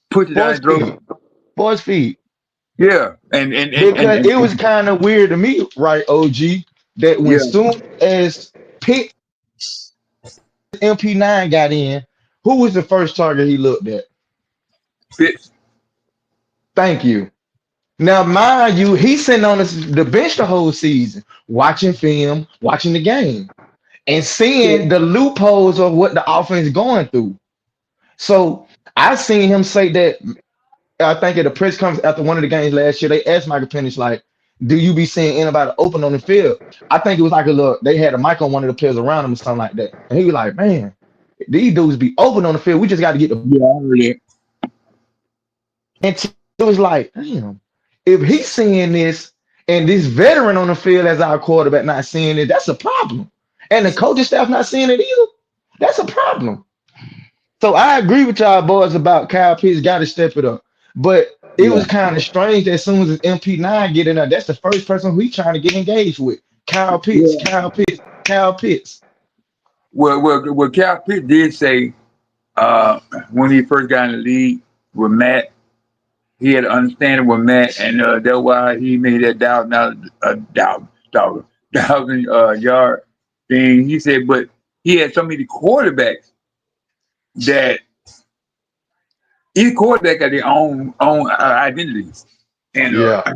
push it down his throat. Boys feet. Yeah, and because it was kind of weird to me, right, OG, that when soon as Pitt MP9 got in, who was the first target he looked at? Pitts. Thank you. Now, mind you, he's sitting on the bench the whole season, watching film, watching the game, and seeing the loopholes of what the offense is going through. So I seen him say that. I think at the press conference after one of the games last year, they asked Michael Penix, like, do you be seeing anybody open on the field? I think it was like they had a mic on one of the players around him or something like that. And he was like, man, these dudes be open on the field. We just got to get the And it was like, damn, if he's seeing this and this veteran on the field as our quarterback not seeing it, that's a problem. and the coaching staff not seeing it either. That's a problem. So I agree with y'all boys about Kyle Pitts got to step it up. But it Yeah. was kind of strange that as soon as MP9 get in there, that's the first person who he trying to get engaged with. Kyle Pitts, Yeah. Kyle Pitts, Kyle Pitts. Well, Cal Pitt did say when he first got in the league with Matt, he had an understanding with Matt, and that's why he made that thousand yard thing. He said, but he had so many quarterbacks that each quarterback got their own identities, and Yeah.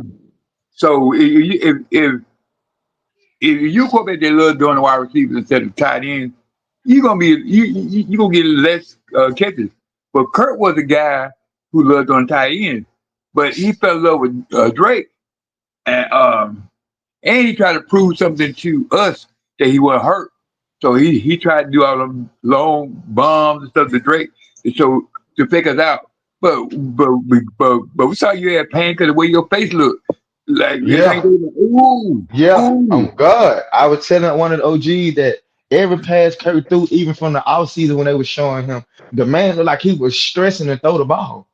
so if you quarterback that love doing the wide receivers instead of tight ends, you gonna get less catches. But Kurt was a guy who loved on tight ends, but he fell in love with Drake, and he tried to prove something to us that he wasn't hurt. So he tried to do all them long bombs and stuff to Drake to fake us out. But we saw you had pain because the way your face looked. Like this ain't Yeah. ooh, Yeah. Oh ooh. God. I was telling one of the OGs that every pass Curry threw, even from the off season when they were showing him, the man looked like he was stressing to throw the ball.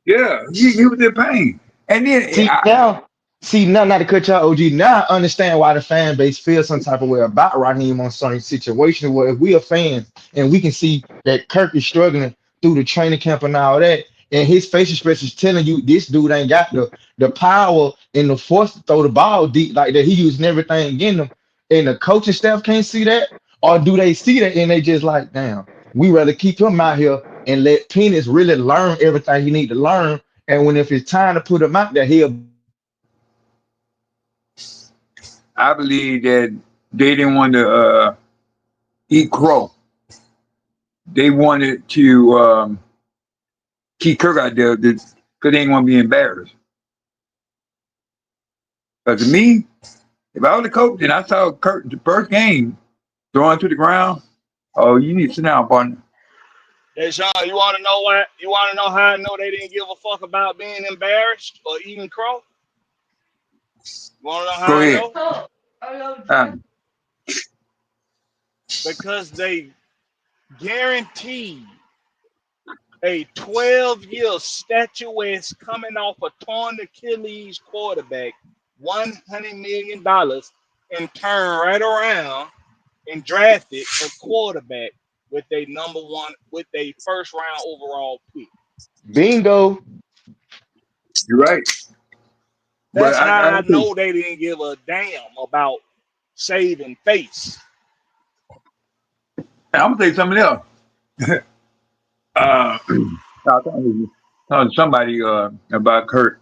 Yeah, he was in pain. And then See now, see now, not to cut y'all OG. Now I understand why the fan base feels some type of way about Raheem on certain situations. Where if we are fans and we can see that Kirk is struggling through the training camp and all that, and his facial expression is telling you this dude ain't got the power and the force to throw the ball deep like that. He using everything in them, and the coaching staff can't see that, or do they see that and they just like, damn, we rather keep him out here and let Penis really learn everything he need to learn. And when if it's time to put him out there, he'll I believe that they didn't want to eat crow. They wanted to keep Kirk out there because they didn't want to be embarrassed. Because to me, if I was the coach and I saw Kirk the first game throwing to the ground, oh, you need to sit down, partner. Hey, Sean, you want to know what? You want to know how I know they didn't give a fuck about being embarrassed or eating crow? You want to know how Go I ahead. know? Um, Because they guaranteed a 12-year statuesque coming off a torn Achilles quarterback $100 million and turn right around and drafted a quarterback with their with their first round overall pick. bingo. you're right. But That's how I I don't think know they didn't give a damn about saving face. I'm gonna say something else. I was talking to somebody about Kurt,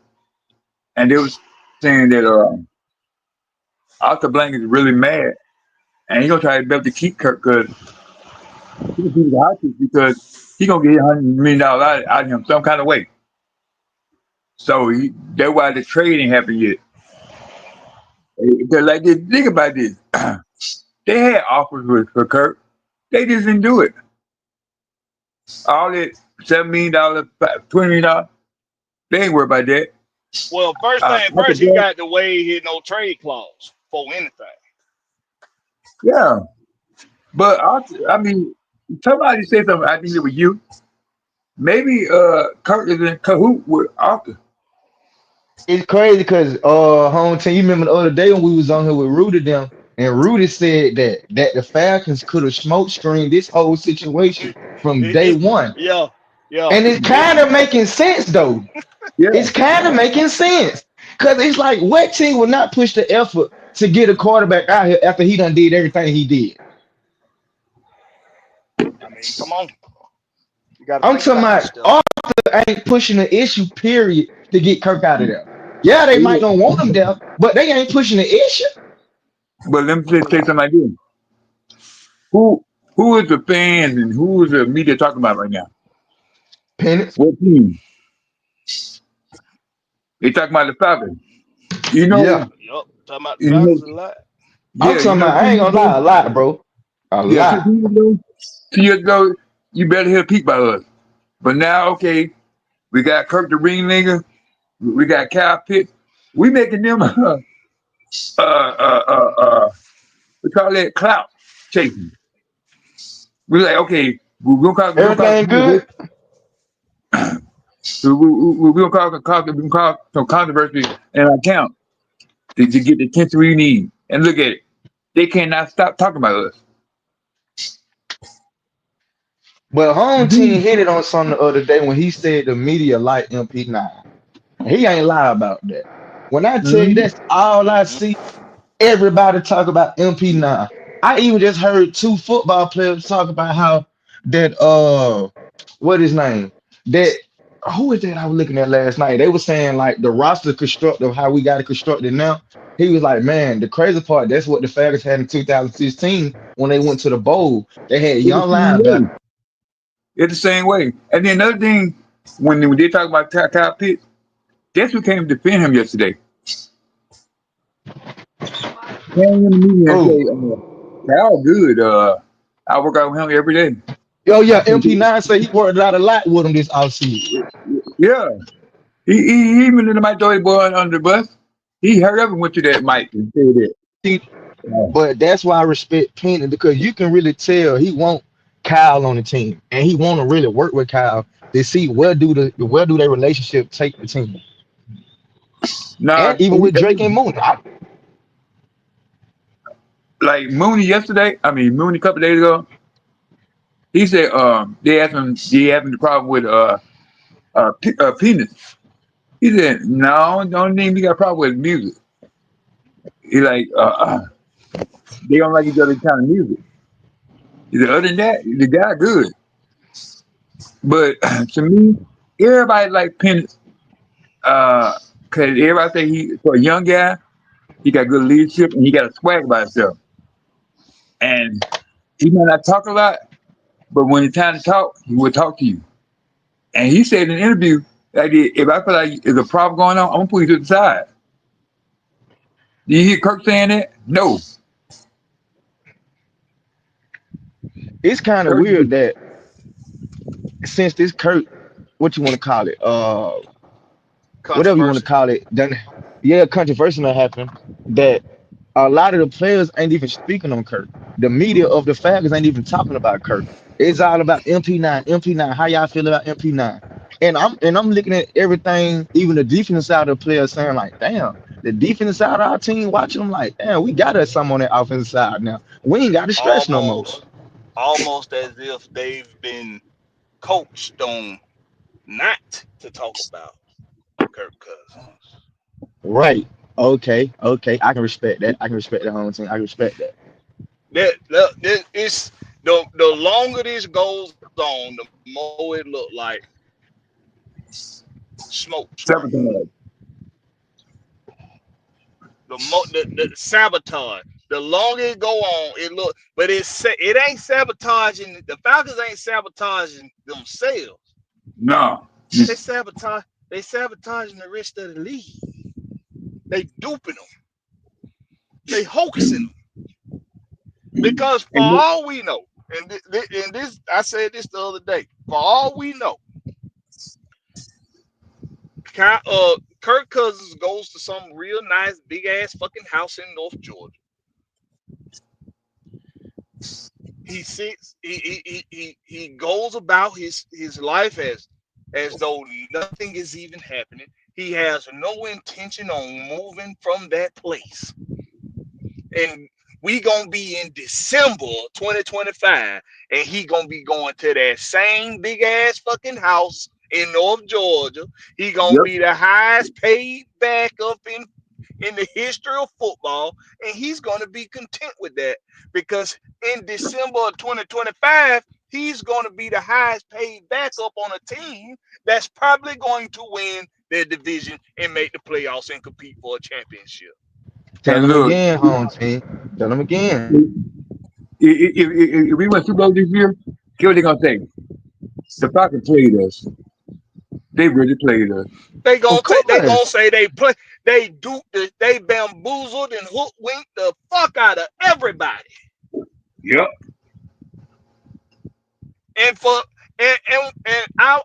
and they was saying that Arthur Blank is really mad, and he gonna try his best to keep Kurt because he can beat the hot seat because he gonna get $100 million out of him some kind of way. So that's why the trade ain't happened yet. Because like think about this, they had offers for Kurt, they just didn't do it. All that $7 million, $20 million, they ain't worried about that. Well, first thing Arthur first, he Blank, got to waive his no trade clause for anything. yeah. But I mean, somebody said something. I think it was you. Maybe Kurt is in cahoot with Arthur. It's crazy because home team, you remember the other day when we was on here with Rudy them, and Rudy said that the Falcons could have smoke screened this whole situation from day one. Yeah, yeah. And it's kind of making sense though. Yeah, It's kind of making sense. Cause it's like what team would not push the effort to get a quarterback out here after he done did everything he did? I mean, come on. You got to I'm think talking about this about stuff. Arthur ain't pushing the issue, period, to get Kirk out of there. Yeah, they might don't want him there, but they ain't pushing the issue. but let me just say something like this. Who who is the fans and who is the media talking about right now? Penix. What team? They talking about the Falcons. You know, Yeah. Yup. Talking about the you Falcons know, a lot. I'm yeah, you talking know about, 2 I ain't years gonna ago. lie, a lot, bro. A Yeah, two lot. years ago. 2 years ago, you better hear peep by us. But now, okay, we got Kirk the Ring nigga. We got Kyle Pitts. We making them we call that clout. chasing. We like, okay, we're gonna cause Everything good? we gonna cause some controversy in our account to get the attention we need. And look at it, they cannot stop talking about us. But home team hit it on something the other day when he said the media like MP9. He ain't lie about that. When I tell you Mhm. that's all I Mm-hmm. see, everybody talk about MP9. I even just heard two football players talk about how that what his name? That who is that I was looking at last night? They were saying like the roster construct of how we got it constructed now. He was like, man, the crazy part, that's what the Falcons had in 2016 when they went to the bowl. They had It's the young same linebackers. way. It's the same way. And then another thing, when they talk about Kyle Pitts, guess who came to defend him yesterday? Came in the media and Oh, say, Kyle good. I work out with him every day. oh yeah, MP9 said he worked out a lot with him this offseason. Yeah. He even didn't might throw his boy under the bus. He hurried up and went to that mic and said that. But that's why I respect Penny because you can really tell he want Kyle on the team and he want to really work with Kyle to see where do their relationship take the team. Nah, And even with Drake and Moon, like Mooney yesterday, Mooney a couple days ago, he said they asked him, do you having the problem with penis? He said, no, the only thing we got a problem with is music. He like they don't like each other kind of music. He said, other than that, the guy good. But to me, everybody like penis cause everybody say he for a young guy, he got good leadership and he got a swag about himself. And he might not talk a lot, but when it's time to talk, he will talk to you. And he said in an interview, like, if I feel like there's a problem going on, I'm gonna put you to the side. Do you hear Kirk saying that? No. it's kind of Kirk, weird that since this Kurt, what you want to call it, whatever you want to Controversy. call it, done, yeah, controversy that happened. That a lot of the players ain't even speaking on Kirk. The media of the Falcons ain't even talking about Kirk. It's all about MP9, MP9. How y'all feel about MP9? And I'm looking at everything, even the defense side of the players saying like, damn, the defense side of our team watching them like, damn, we got us some on that offensive side now. We ain't got to stress no more. Almost, almost as if they've been coached on not to talk about Kirk Cousins. Right. Okay. Okay. I can respect that. I can respect the home team. I can respect that. That it's the longer this goes on, the more it look like smoke screen. sabotage. The sabotage. The longer it go on, it look, but it ain't sabotaging. The Falcons ain't sabotaging themselves. No. They sabotage. They sabotaging the rest of the league. They duping them. They hoaxing them. Because for And all we know, and this I said this the other day. For all we know, Kirk Cousins goes to some real nice big ass fucking house in North Georgia. He sits. He goes about his life as though nothing is even happening. He has no intention on moving from that place. And we gonna be in December 2025, and he gonna be going to that same big ass fucking house in North Georgia. He gonna yep. be the highest paid backup in the history of football, and he's gonna be content with that because in December of 2025, he's gonna be the highest paid backup on a team that's probably going to win their division and make the playoffs and compete for a championship. Tell And them look, again, home team. Tell them again. if we went Super Bowl this year, here's what they gonna say. The Falcons played us. They really played us. Of They gonna course. say they duped they bamboozled and hoodwinked the fuck out of everybody. Yep. And for and I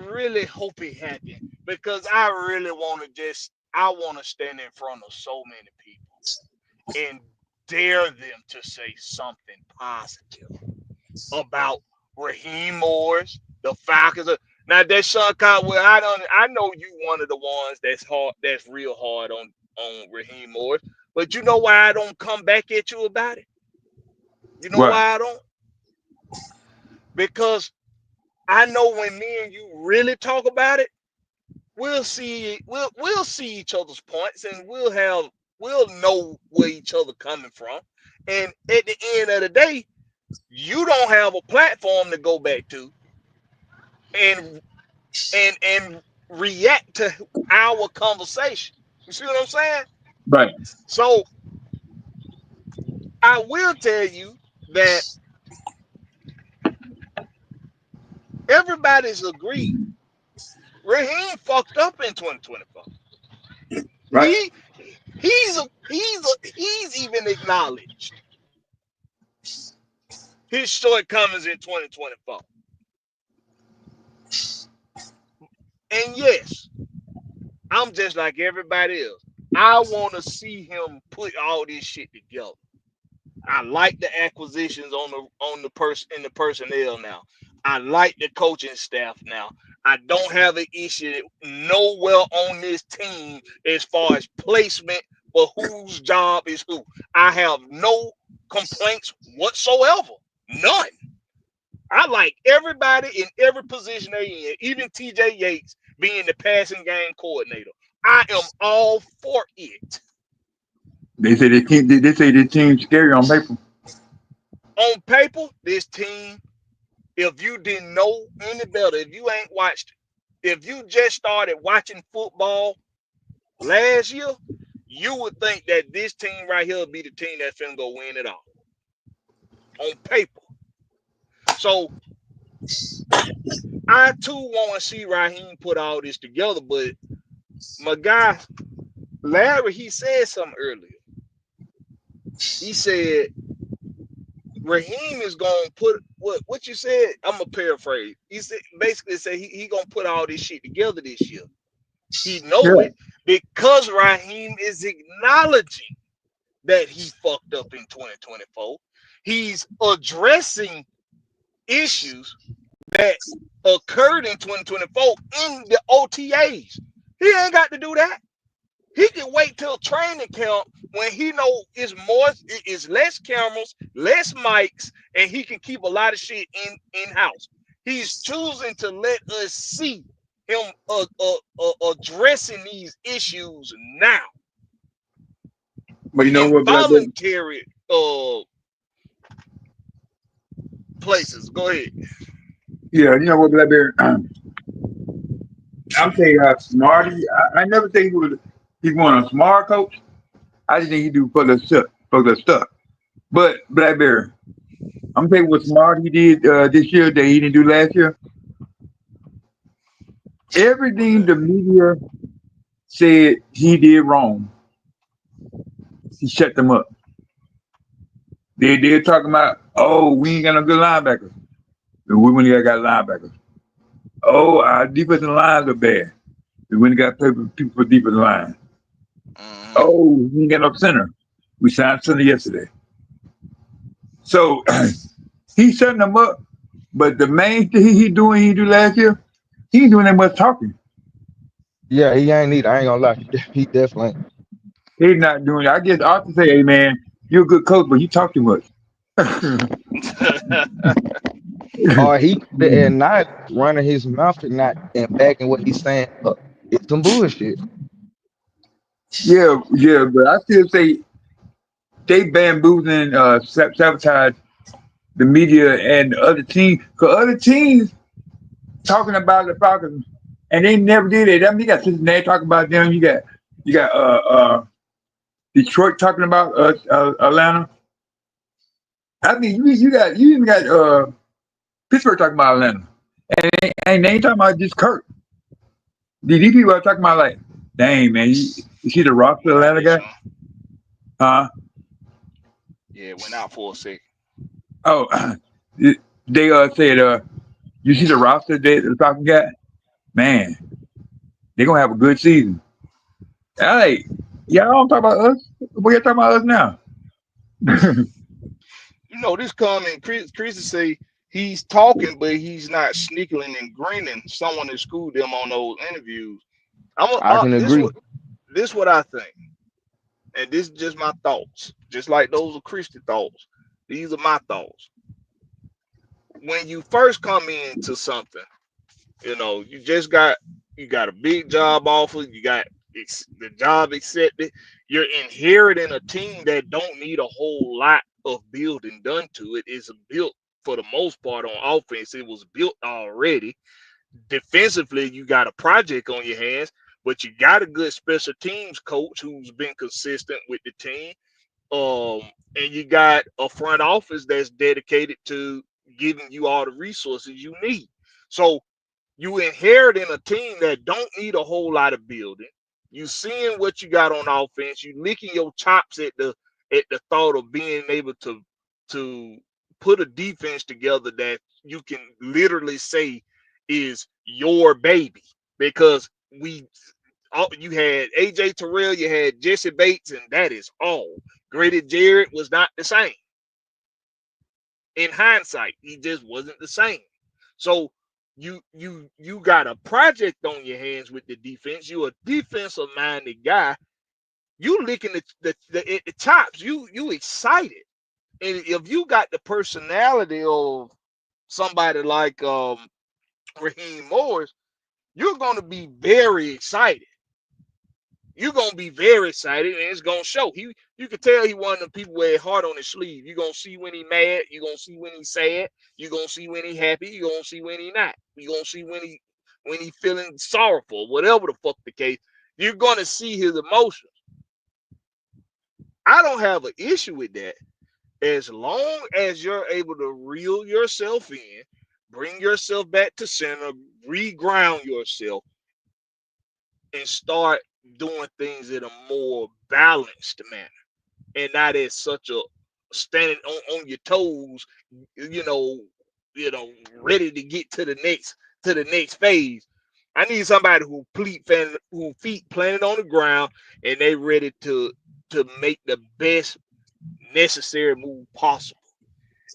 really hope it happened because I really want to stand in front of so many people and dare them to say something positive about Raheem Morris, the Falcons. Now that Sean Cotwell, I know you one of the ones that's real hard on Raheem Morris, but you know why I don't come back at you about it? You know Right. why I don't? Because I know when me and you really talk about it, we'll see each other's points, and we'll know where each other coming from. And at the end of the day, you don't have a platform to go back to and and react to our conversation. You see what I'm saying? Right. So I will tell you that everybody's agreed. Raheem fucked up in 2024. Right. He's even acknowledged his shortcomings in 2024. And yes, I'm just like everybody else. I want to see him put all this shit together. I like the acquisitions on the person in the personnel now. I like the coaching staff now. I don't have an issue nowhere on this team as far as placement for whose job is who. I have no complaints whatsoever. None. I like everybody in every position they're in, even TJ Yates being the passing game coordinator. I am all for it. They say they say this team's scary on paper. On paper, this team, if you didn't know any better, if you just started watching football last year, you would think that this team right here would be the team that's finna go win it all. On paper. So I too want to see Raheem put all this together, but my guy Larry, he said something earlier. He said Raheem is gonna put what you said. I'm gonna paraphrase. He said basically say he gonna put all this shit together this year. He know Yeah. it because Raheem is acknowledging that he fucked up in 2024. He's addressing issues that occurred in 2024 in the OTAs. He ain't got to do that. He can wait till training camp when he know it's less cameras, less mics, and he can keep a lot of shit in house. He's choosing to let us see him addressing these issues now But you know in what, Blakberry? voluntary places. Go ahead. Yeah, you know what, Blakberry? I'm telling you how smart he. I never think he want a smart coach. I just think he do for the stuff. But Blakberry, I'm telling you what smart he did this year that he didn't do last year. What's Everything that? the media said he did wrong, he shut them up. They're talking about, oh, we ain't got no good linebackers. We only got linebackers. Oh, our defensive lines are bad. We only got people for defensive line. Mm-hmm. Oh, we ain't got no center. We signed center yesterday. So he's setting them up. But the main thing he do last year, he ain't doing that much talking. Yeah, he ain't need. I ain't gonna lie. He definitely ain't. He's not doing it. I guess I ought to say, hey man, you're a good coach, but you talk too much. Or he and not running his mouth and not and backing what he's saying up. It's some bullshit. Yeah, but I still say they bamboozling, sabotage the media and the other teams. Cause other teams talking about the Falcons, and they never did it. I mean, you got Cincinnati talking about them. You got Detroit talking about Atlanta. I mean, you even got Pittsburgh talking about Atlanta, and they ain't talking about just Kirk. These people are talking about like, dang man, you see the roster Went out Atlanta this guy? Sean. Huh? Yeah, went out for a second. Oh, they said you see the roster that the Falcons got? Man, they're gonna have a good season. Hey, y'all don't talk about us. What y'all talking about us now? You know, this comment, Chris say he's talking, but he's not snickering and grinning. Someone that schooled them on those interviews. I can agree. This what I think, and this is just my thoughts, just like those are Christian thoughts. These are my thoughts. When you first come into something, you know, you got a big job offer, you got the job accepted. You're inheriting a team that don't need a whole lot of building done to it. It's built for the most part on offense. It was built already. Defensively, you got a project on your hands, but you got a good special teams coach who's been consistent with the team. And you got a front office that's dedicated to giving you all the resources you need. So you inheriting a team that don't need a whole lot of building. You seeing what you got on offense. You licking your chops at the thought of being able to put a defense together that you can literally say is your baby, because you had AJ Terrell, you had Jesse Bates, and that is all. Grady Jarrett was not the same. In hindsight, he just wasn't the same. So you got a project on your hands with the defense. You a defensive minded guy. You licking the chops. You excited. And if you got the personality of somebody like Raheem Morris, you're gonna be very excited. You're gonna be very excited, and it's gonna show. You can tell he one of the people with a heart on his sleeve. You're gonna see when he mad, you're gonna see when he's sad, you're gonna see when he happy, you're gonna see when he not. You're gonna see when he feeling sorrowful, whatever the fuck the case. You're gonna see his emotions. I don't have an issue with that as long as you're able to reel yourself in, bring yourself back to center, reground yourself, and start doing things in a more balanced manner, and not as such a standing on your toes, you know, ready to get to the next phase. I need somebody who feet planted on the ground and they ready to make the best necessary move possible.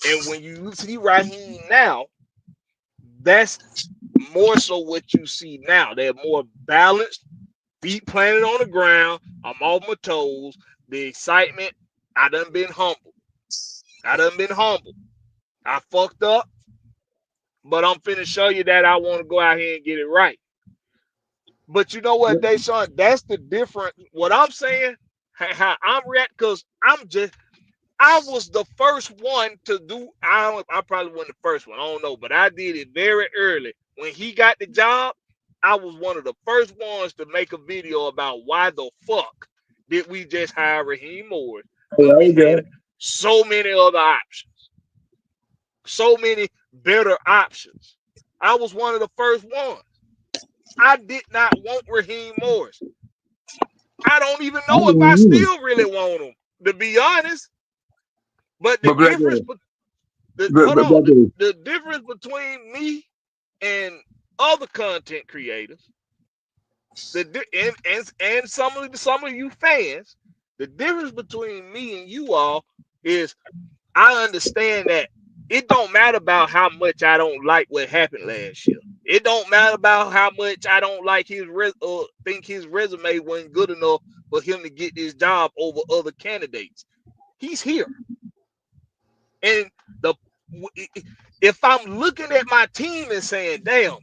And when you see Raheem now, that's more so what you see now. They're more balanced, feet planted on the ground. I'm off my toes. The excitement, I done been humbled. I fucked up, but I'm finna show you that I want to go out here and get it right. But you know what, Deshaun? That's the difference. What I'm saying, how I'm reacting, because I was the first one to do. I probably wasn't the first one. I don't know, but I did it very early. When he got the job, I was one of the first ones to make a video about why the fuck did we just hire Raheem Morris when we had so many other options, so many better options. I was one of the first ones. I did not want Raheem Morris. I don't even know if I still really want him, to be honest. But the difference, the difference between me and other content creators, and some of you fans, the difference between me and you all is I understand that it don't matter about how much I don't like what happened last year. It don't matter about how much I don't like think his resume wasn't good enough for him to get this job over other candidates. He's here. And if I'm looking at my team and saying, damn,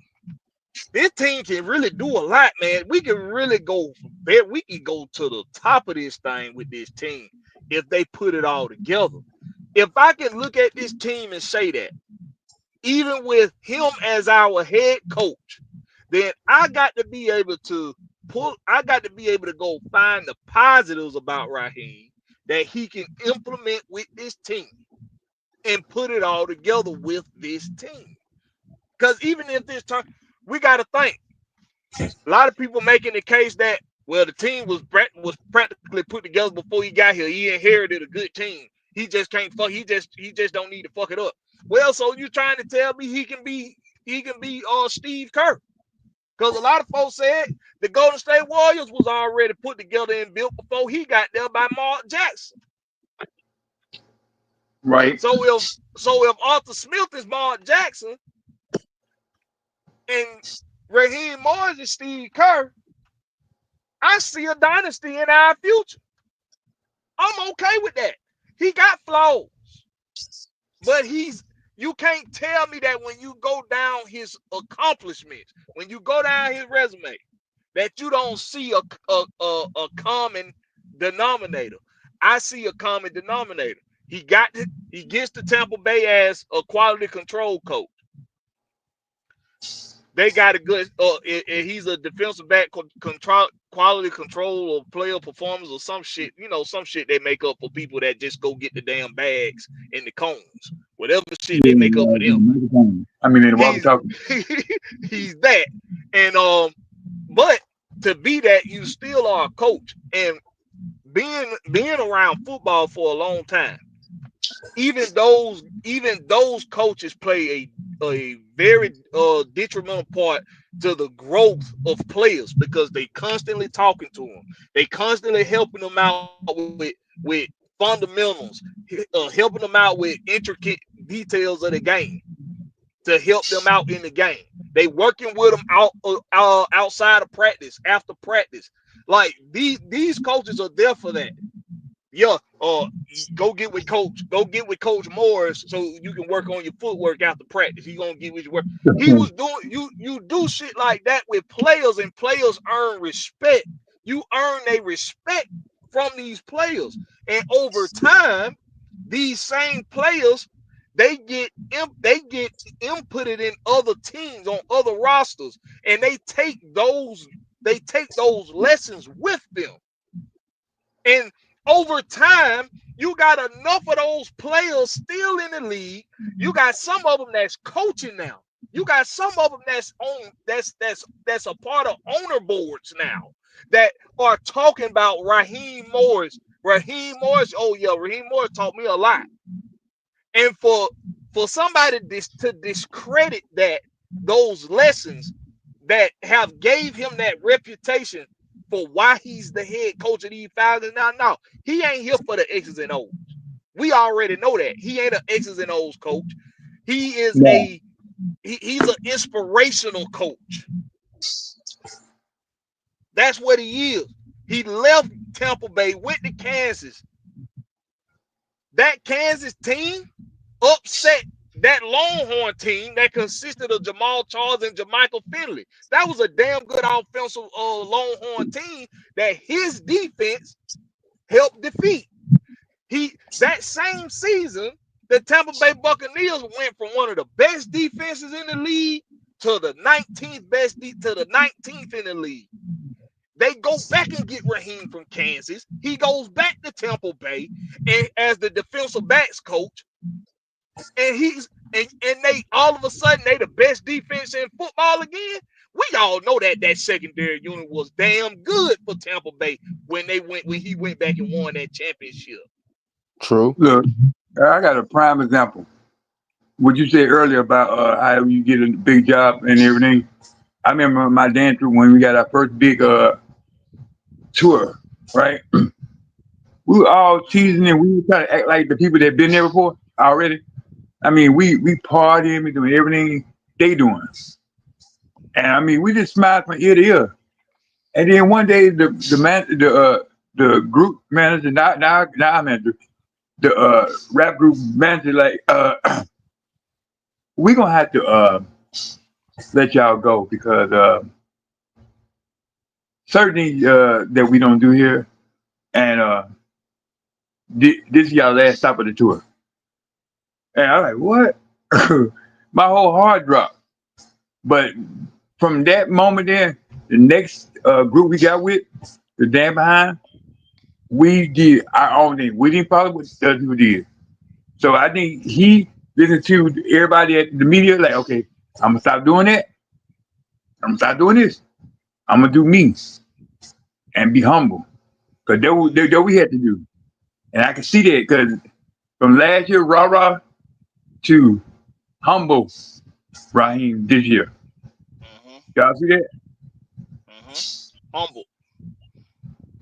this team can really do a lot, man. We can really go there. We can go to the top of this thing with this team if they put it all together. If I can look at this team and say that, even with him as our head coach, then I got to be able to go find the positives about Raheem that he can implement with this team and put it all together with this team. Because even if this time, we got to think, a lot of people making the case that, well, the team was practically put together before he got here. He inherited a good team. He just can't fuck. He just don't need to fuck it up. Well, so you trying to tell me he can be Steve Kerr? Because a lot of folks said the Golden State Warriors was already put together and built before he got there by Mark Jackson. Right. So if Arthur Smith is Mark Jackson and Raheem Morris is Steve Kerr, I see a dynasty in our future. I'm okay with that. He got flaws, but you can't tell me that when you go down his accomplishments, when you go down his resume, that you don't see a common denominator. I see a common denominator. He gets to Tampa Bay as a quality control coach. They got a good. He's a defensive back control, quality control or player performance or some shit. Some shit they make up for people that just go get the damn bags and the cones. Whatever shit they make up for them. I mean, in walkie-talkie. He's that, and but to be that, you still are a coach, and being around football for a long time. Even those coaches play a very detrimental part to the growth of players because they constantly talking to them. They constantly helping them out with fundamentals, helping them out with intricate details of the game to help them out in the game. They working with them outside of practice, after practice. Like these coaches are there for that. Yeah, go get with Coach Morris so you can work on your footwork after practice. He gonna get with your work. He was doing you do shit like that with players, and players earn respect. You earn a respect from these players, and over time, these same players they get inputted in other teams on other rosters, and they take those lessons with them, and over time, you got enough of those players still in the league. You got some of them that's coaching now. You got some of them that's a part of owner boards now that are talking about Raheem Morris. Oh yeah, Raheem Morris taught me a lot. And for somebody to discredit those lessons that have gave him that reputation for why he's the head coach of these Falcons now. No, he ain't here for the X's and O's. We already know that. He ain't an X's and O's coach. He is he's an inspirational coach. That's what he is. He left Tampa Bay, went to Kansas. That Kansas team upset that Longhorn team that consisted of Jamal Charles and Jermichael Finley. That was a damn good offensive Longhorn team that his defense helped defeat. That same season, the Tampa Bay Buccaneers went from one of the best defenses in the league to the 19th best to the 19th in the league. They go back and get Raheem from Kansas. He goes back to Tampa Bay and as the defensive backs coach. And they all of a sudden they the best defense in football again. We all know that secondary unit was damn good for Tampa Bay when he went back and won that championship. True. Look, I got a prime example. What you said earlier about how you get a big job and everything. I remember my dance troupe when we got our first big tour, right? We were all teasing and we were trying to act like the people that been there before already. I mean, we partying, we doing everything they doing. And I mean, we just smiled from ear to ear. And then one day the group manager, not our manager, the rap group manager, like, we gonna have to let y'all go because certainly that we don't do here. And this is y'all last stop of the tour. And I'm like, what? My whole heart dropped. But from that moment then, the next group we got with, the Dan Behind, we did our own thing. We didn't follow what the other people did. So I think he listened to everybody at the media, like, okay, I'm gonna stop doing that. I'm gonna stop doing this. I'm gonna do me and be humble. Because that we had to do. And I can see that because from last year, rah-rah, to humble Raheem this year. Y'all see that?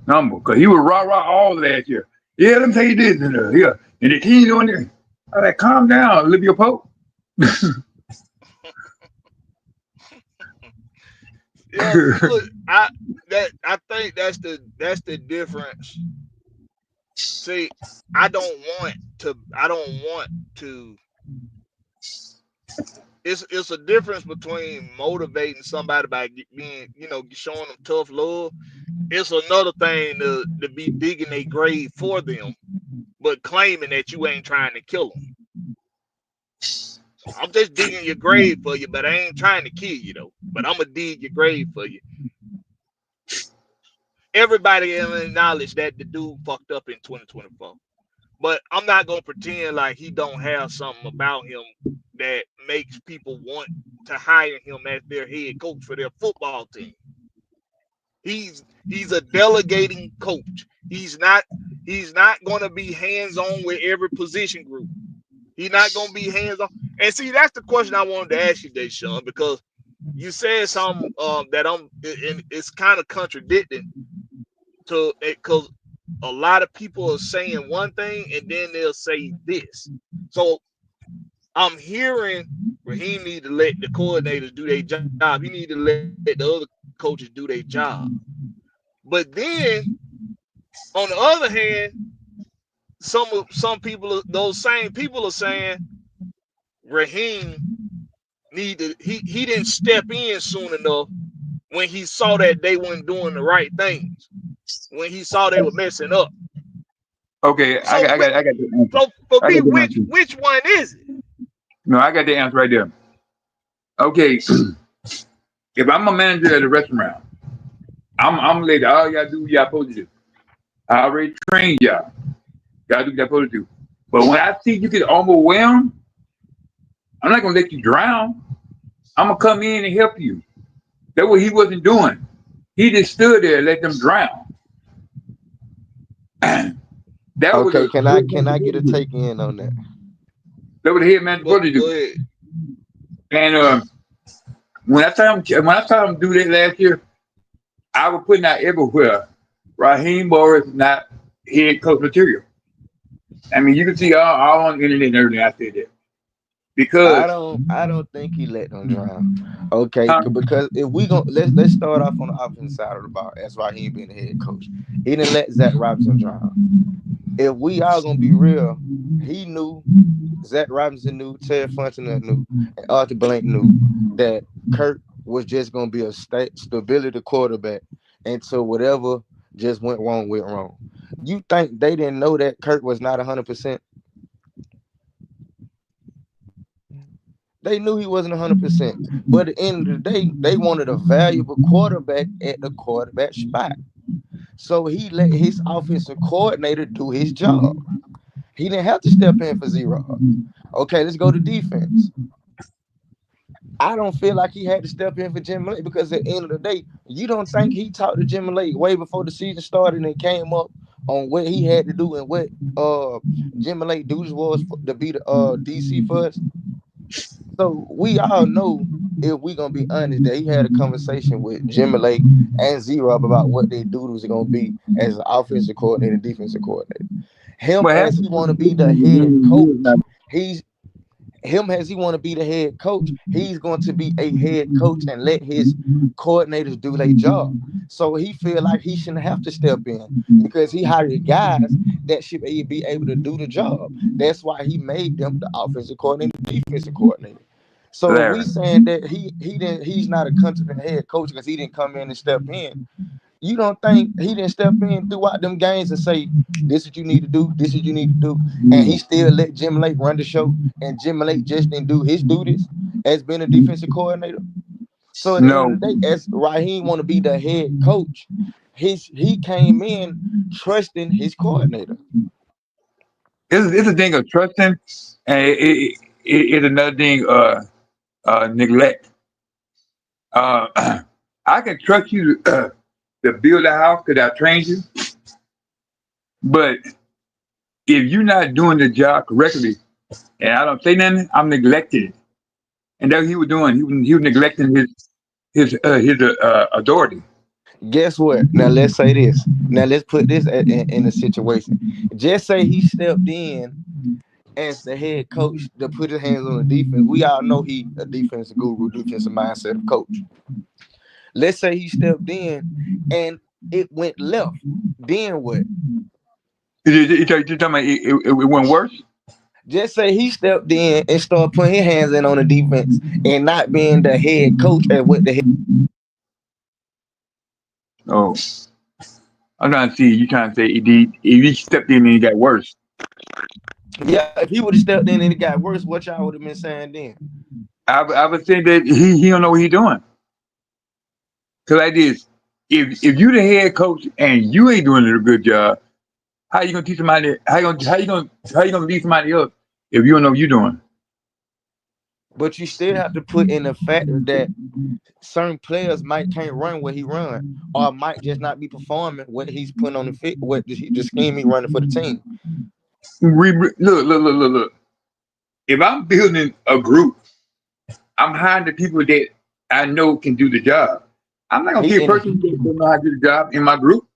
Humble, because he was rah-rah all last year. Yeah, let me tell you this. And the team doing this. I'm like, calm down, Olivia Pope. Yeah, look, I think that's the difference. See, I don't want to. It's a difference between motivating somebody by being, showing them tough love. It's another thing to be digging a grave for them, but claiming that you ain't trying to kill them. So I'm just digging your grave for you, but I ain't trying to kill you though. But I'm gonna dig your grave for you. Everybody acknowledge that the dude fucked up in 2024. But I'm not gonna pretend like he don't have something about him that makes people want to hire him as their head coach for their football team. He's a delegating coach. He's not gonna be hands on with every position group. He's not gonna be hands on. And see, that's the question I wanted to ask you, Deshaun, because you said something that it's kind of contradicting to it, because a lot of people are saying one thing and then they'll say this. So I'm hearing Raheem need to let the coordinators do their job. He need to let the other coaches do their job. But then on the other hand, some people, those same people are saying Raheem he didn't step in soon enough when he saw that they weren't doing the right things, when he saw they were messing up. Okay, So I got the answer. so for I me, got the which answer. which one is it? No, I got the answer right there. Okay, if I'm a manager at a restaurant, I'm later. All y'all do what y'all supposed to do. I already trained y'all. Y'all do what y'all supposed to do. But when I see you get overwhelmed, I'm not gonna let you drown. I'm gonna come in and help you. That's what he wasn't doing. He just stood there and let them drown. That was Okay, a can I get a take in on that? that was the head man Go supposed to do. ahead. And when I saw him do that last year, I was putting out everywhere. Raheem Morris not head coach material. I mean, you can see all on the internet and everything. I said that I because don't I don't think he let them drown. Okay, huh? because if we go let's start off on the offensive side of the ball. That's why he ain't being the head coach. He didn't let Zach Robinson drown. If we all gonna be real, he knew, Zach Robinson knew, Ted Fontenot knew, and Arthur Blank knew that Kirk was just gonna be a stability quarterback until whatever just went wrong. You think they didn't know that Kirk was not 100%? They knew he wasn't 100%. But at the end of the day, they wanted a valuable quarterback at the quarterback spot. So he let his offensive coordinator do his job. He didn't have to step in for zero. Okay, let's go to defense. I don't feel like he had to step in for Jim Lake because at the end of the day, you don't think he talked to Jim Lake way before the season started and came up on what he had to do and what Jim Lake duties was to be the DC first. So we all know, if we gonna be honest, that he had a conversation with Jim Lake and Zero about what their duties are gonna be as an offensive coordinator and defensive coordinator. Him What as he happened? want to be the head coach, he's him as he want to be the head coach, he's going to be a head coach and let his coordinators do their job. So he feel like he shouldn't have to step in because he hired guys that should be able to do the job. That's why he made them the offensive coordinator, defensive coordinator. So if we Larry. saying that he's not a competent head coach because he didn't come in and step in, you don't think he didn't step in throughout them games and say, this is what you need to do, this is what you need to do, and he still let Jim Lake run the show, and Jim Lake just didn't do his duties as being a defensive coordinator? So at the end No, of the day, as Raheem want to be the head coach, he came in trusting his coordinator. it's a thing of trusting, and it's another thing neglect. I can trust you to build a house because I trained you, but if you're not doing the job correctly and I don't say nothing, I'm neglecting it. And that's what he was doing. He was neglecting his authority. Guess what? Now let's say this. Now let's put this in a situation. Just say he stepped in as the head coach to put his hands on the defense. We all know he a defensive guru, defensive mindset of coach. Let's say he stepped in and it went left. Then what? You talking about it went worse? Just say he stepped in and started putting his hands in on the defense and not being the head coach at what the head. Oh, I'm trying to see. You trying to say if he stepped in and it got worse? Yeah, if he would have stepped in and it got worse, what y'all would have been saying then? I would say that he don't know what he's doing. Cause like this, if you the head coach and you ain't doing a good job, how you gonna teach somebody? How you gonna lead somebody else if you don't know what you're doing? But you still have to put in the factor that certain players might can't run what he run, or might just not be performing what he's putting on the fit, what the scheme he running for the team. Look. If I'm building a group, I'm hiring the people that I know can do the job. I'm not gonna He get a in, person that don't know how to do the job in my group.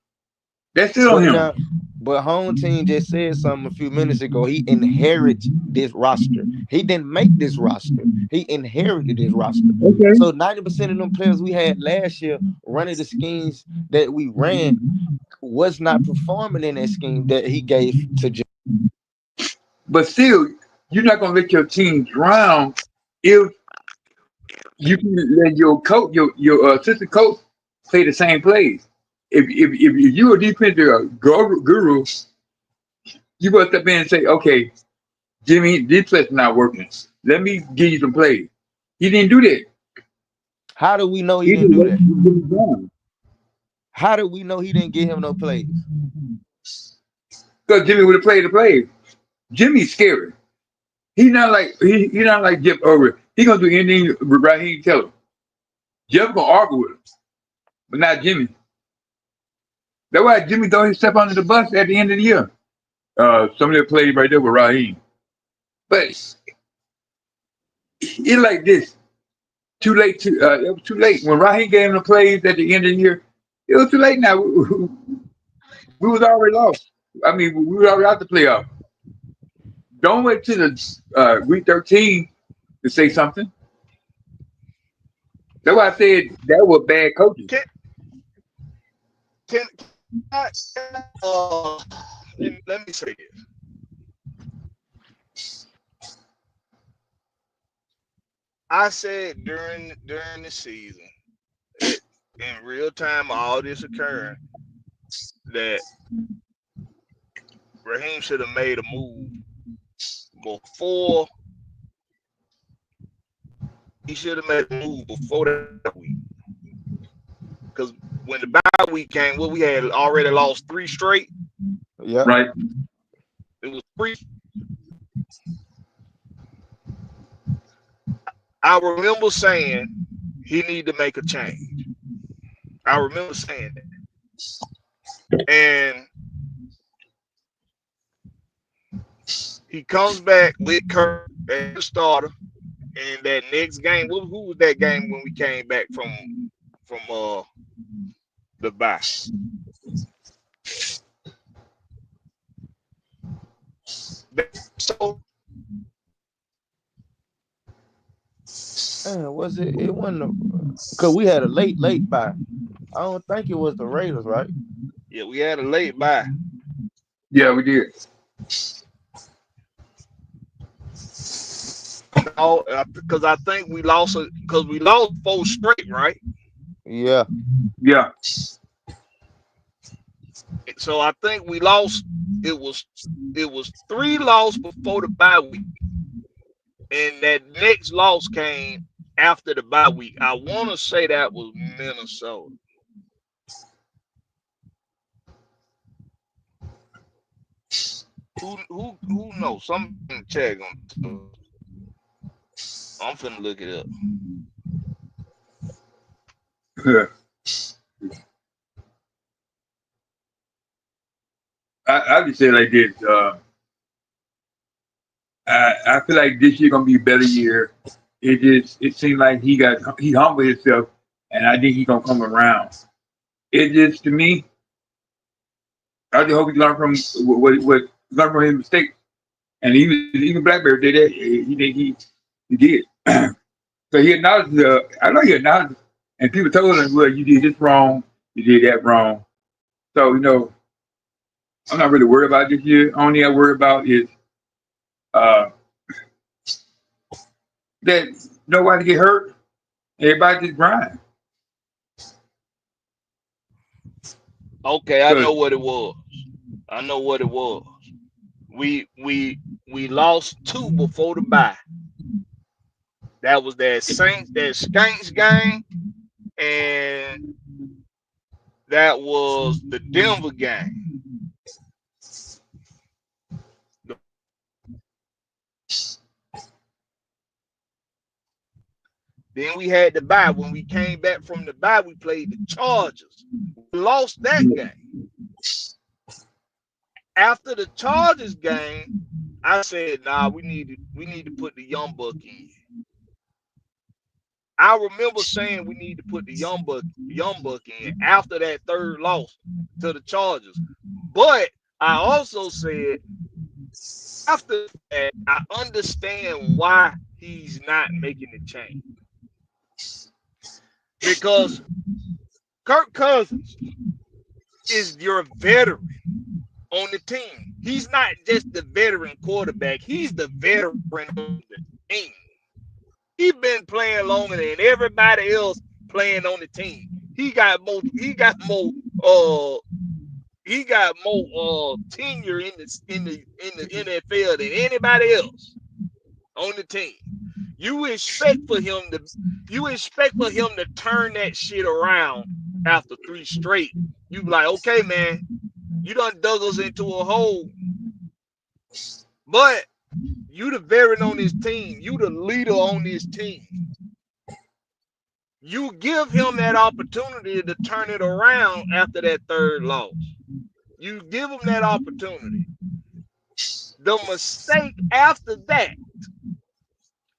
That's still on but him. now, but home team just said something a few minutes ago. He inherits this roster. He didn't make this roster. He inherited this roster. Okay. So 90% of them players we had last year running the schemes that we ran was not performing in that scheme that he gave to Jim. But still, you're not gonna let your team drown if you can let your coach, your assistant coach, play the same plays. If you're a defensive guru, you gotta step in and say, okay, Jimmy, this play's not working. Let me give you some plays. He didn't do that. How do we know he He didn't just do let that? you down. How do we know he didn't give him no plays? Because Jimmy would have played the plays. Jimmy's scary. He's not like Jeff Over. He gonna do anything Raheem tell him. Jeff gonna argue with him, but not Jimmy. That's why Jimmy don't step under the bus at the end of the year. Some of that plays right there with Raheem. But it's like this. Too late. It was too late. When Raheem gave him the plays at the end of the year, it was too late now. We was already lost. I mean, we were already out the playoff. Don't wait till the week 13 to say something. That's why I said that was bad coaching. Can I, let me say this. I said during the season, in real time, all this occurring, that Raheem should have made a move before. He should have made a move before that week. Because when the bye week came, well, we had already lost 3 straight. Yeah. Right. It was 3. I remember saying he need to make a change. I remember saying that. And he comes back with Kirk as the starter. And that next game, who was that game when we came back from the bye? So Was it? It wasn't because we had a late bye. I don't think it was the Raiders, right? yeah, we had a late bye. Yeah, we did. No, because I think we lost 4 straight, right? Yeah. Yeah. So I think we lost. It was 3 losses before the bye week, and that next loss came after the bye week. I want to say that was Minnesota. Who knows? Somebody in the chat gonna. I'm finna look it up. Yeah. I just say like this. I feel like this year gonna be a better year. It seemed like he humbled himself, and I think he gonna come around. It just to me, I just hope he learn from what learn from his mistakes. And even Blakberry did that. He did. So he acknowledged I know he acknowledged, and people told him, well, you did this wrong, you did that wrong. So I'm not really worried about this year. Only I worry about is uh, that nobody get hurt. Everybody just grind. Okay, I know Cause what it was. I know what it was. We lost two before the bye. That was that Skanks game, and that was the Denver game. Then we had the bye. When we came back from the bye, we played the Chargers. We lost that game. After the Chargers game, I said, "Nah, we need to put the young buck in." I remember saying we need to put the young buck in after that third loss to the Chargers. But I also said after that, I understand why he's not making the change. Because Kirk Cousins is your veteran on the team. He's not just the veteran quarterback, he's the veteran on the team. He's been playing longer than everybody else playing on the team. He got more tenure in the NFL than anybody else on the team. You expect for him to turn that shit around after 3 straight. You be like, okay, man, you done dug us into a hole. But you the veteran on this team. You the leader on this team. You give him that opportunity to turn it around after that third loss. You give him that opportunity. The mistake after that,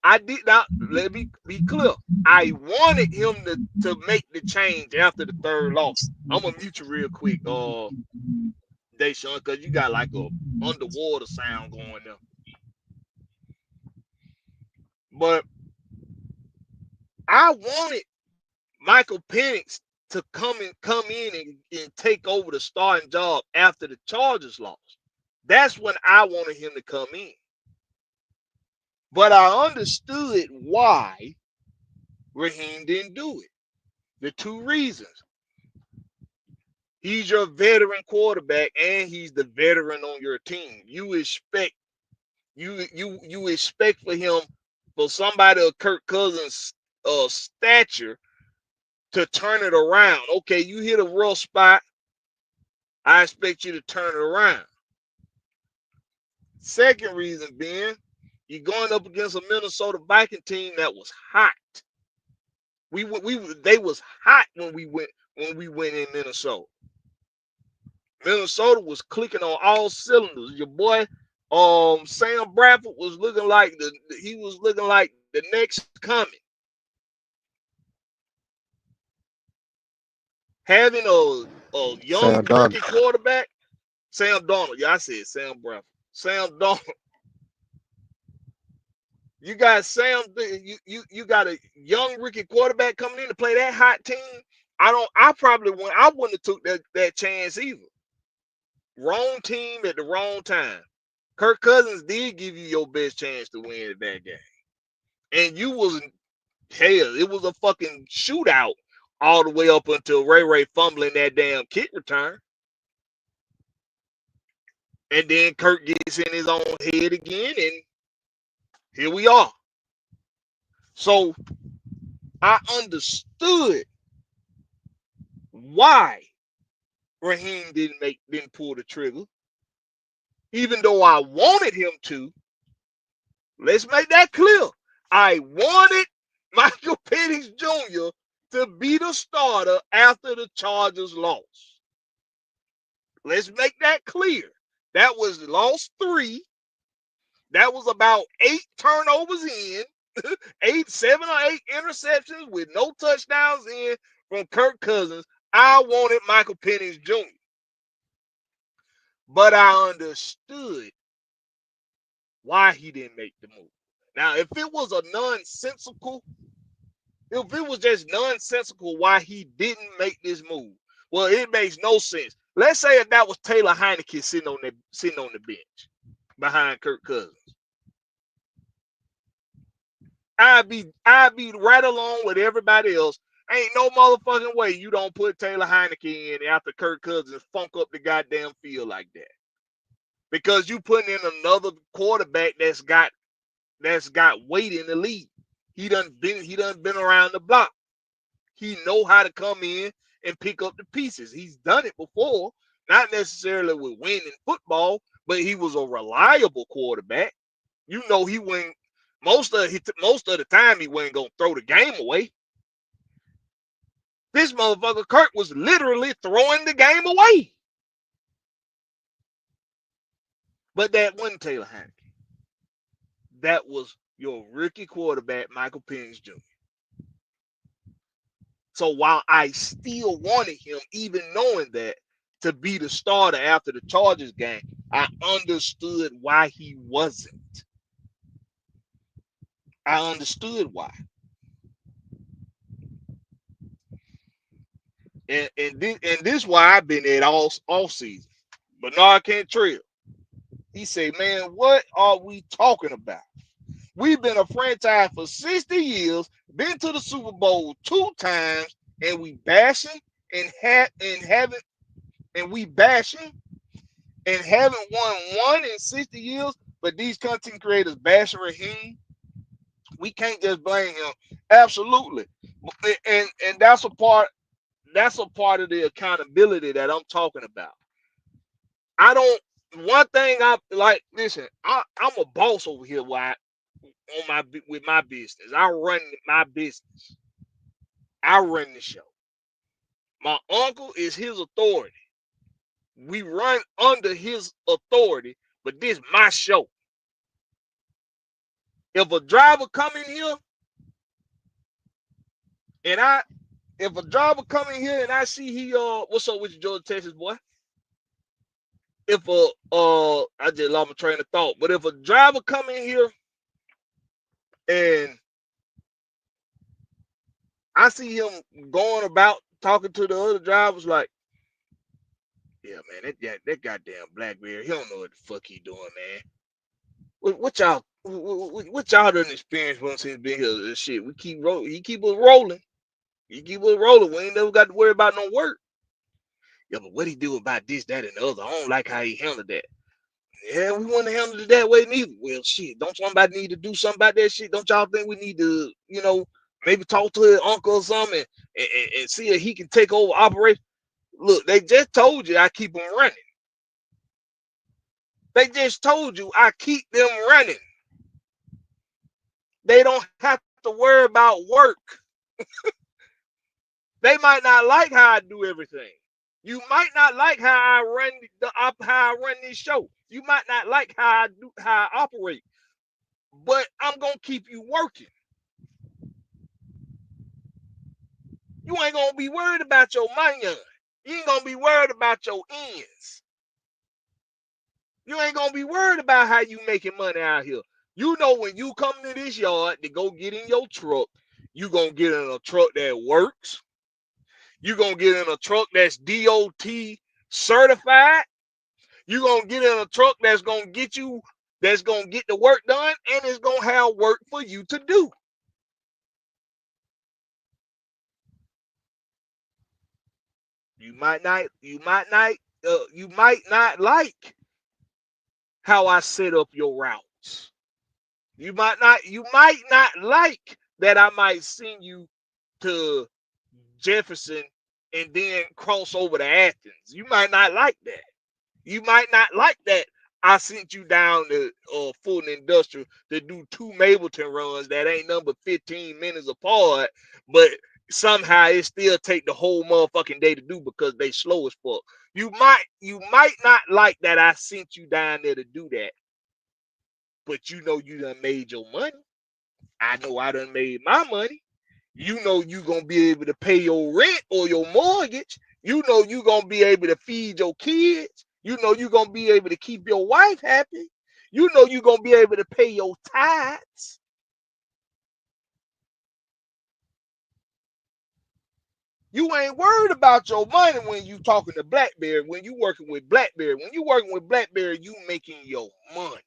I did not, let me be clear. I wanted him to make the change after the third loss. I'm gonna mute you real quick, Deshaun, because you got like a underwater sound going there. But I wanted Michael Penix to come in and take over the starting job after the Chargers lost. That's when I wanted him to come in. But I understood why Raheem didn't do it. The two reasons. He's your veteran quarterback and he's the veteran on your team. You expect for him, for somebody of Kirk Cousins' stature, to turn it around. Okay, you hit a rough spot. I expect you to turn it around. Second reason being, you're going up against a Minnesota Viking team that was hot. They was hot when we went in Minnesota. Minnesota was clicking on all cylinders. Your boy, Sam Bradford was looking like the next coming. Having a young Sam Donald. rookie quarterback, Sam Donald. Yeah, I said Sam Bradford. Sam Donald. You got you got a young rookie quarterback coming in to play that hot team. I wouldn't have took that chance either. Wrong team at the wrong time. Kirk Cousins did give you your best chance to win that game. And you wasn't hell. It was a fucking shootout all the way up until Ray fumbling that damn kick return. And then Kirk gets in his own head again, and here we are. So I understood why Raheem didn't pull the trigger. Even though I wanted him to. Let's make that clear. I wanted Michael Penix Jr. to be the starter after the Chargers lost. Let's make that clear. That was loss 3. That was about 8 turnovers in, 7 or 8 interceptions with no touchdowns in from Kirk Cousins. I wanted Michael Penix Jr. But I understood why he didn't make the move. Now, if it was just nonsensical why he didn't make this move, well, it makes no sense. Let's say if that was Taylor Heineke sitting on the bench behind Kirk Cousins. I'd be right along with everybody else. Ain't no motherfucking way you don't put Taylor Heineke in after Kirk Cousins funk up the goddamn field like that. Because you putting in another quarterback that's got weight in the league. He done been around the block. He know how to come in and pick up the pieces. He's done it before, not necessarily with winning football, but he was a reliable quarterback. You know he went most of the time he wasn't gonna throw the game away. This motherfucker Kirk was literally throwing the game away. But that wasn't Taylor Heineke. That was your rookie quarterback, Michael Penix Jr. So while I still wanted him, even knowing that, to be the starter after the Chargers game, I understood why he wasn't. I understood why. And this why I've been at all season. Bernard Cantrell. He said, man, what are we talking about? We've been a franchise for 60 years, been to the Super Bowl 2 times, and we bashing and haven't won one in 60 years. But these content creators bashing Raheem, we can't just blame him. Absolutely, and that's a part of the accountability that I'm talking about. One thing I like. Listen, I'm a boss over here. With my business, I run my business. I run the show. My uncle is his authority. We run under his authority, but this is my show. If a driver come in here and I see he what's up with you, Georgia, Texas boy? If I just lost my train of thought, but if a driver come in here and I see him going about talking to the other drivers like, yeah, man, that goddamn Blakberry, he don't know what the fuck he doing, man. What y'all done experienced once he's been here? This shit, he keep us rolling. He keep us rolling. We ain't never got to worry about no work. Yeah, but what he do about this, that, and the other? I don't like how he handled that. Yeah, we want to handle it that way neither. Well, shit, don't somebody need to do something about that shit? Don't y'all think we need to, maybe talk to his uncle or something and see if he can take over operation? Look, they just told you I keep them running. They just told you I keep them running. They don't have to worry about work. They might not like how I do everything. You might not like how I run this show. You might not like how I operate. But I'm gonna keep you working. You ain't gonna be worried about your money. You ain't gonna be worried about your ends. You ain't gonna be worried about how you making money out here. You know when you come to this yard to go get in your truck, you gonna get in a truck that works. You gonna get in a truck that's DOT certified. You gonna get in a truck that's gonna get the work done, and it's gonna have work for you to do. You might not like how I set up your routes. You might not like that I might send you to Jefferson and then cross over to Athens. You might not like that. You might not like that I sent you down to Fulton Industrial to do 2 Mableton runs that ain't number 15 minutes apart, but somehow it still take the whole motherfucking day to do because they slow as fuck. You might not like that I sent you down there to do that, but you know you done made your money. I know I done made my money. You know you gonna be able to pay your rent or your mortgage. You know you gonna be able to feed your kids. You know you gonna be able to keep your wife happy. You know you're going to be able to pay your tithes. You ain't worried about your money when you talking to Blakberry, when you working with Blakberry. When you working with Blakberry, you making your money.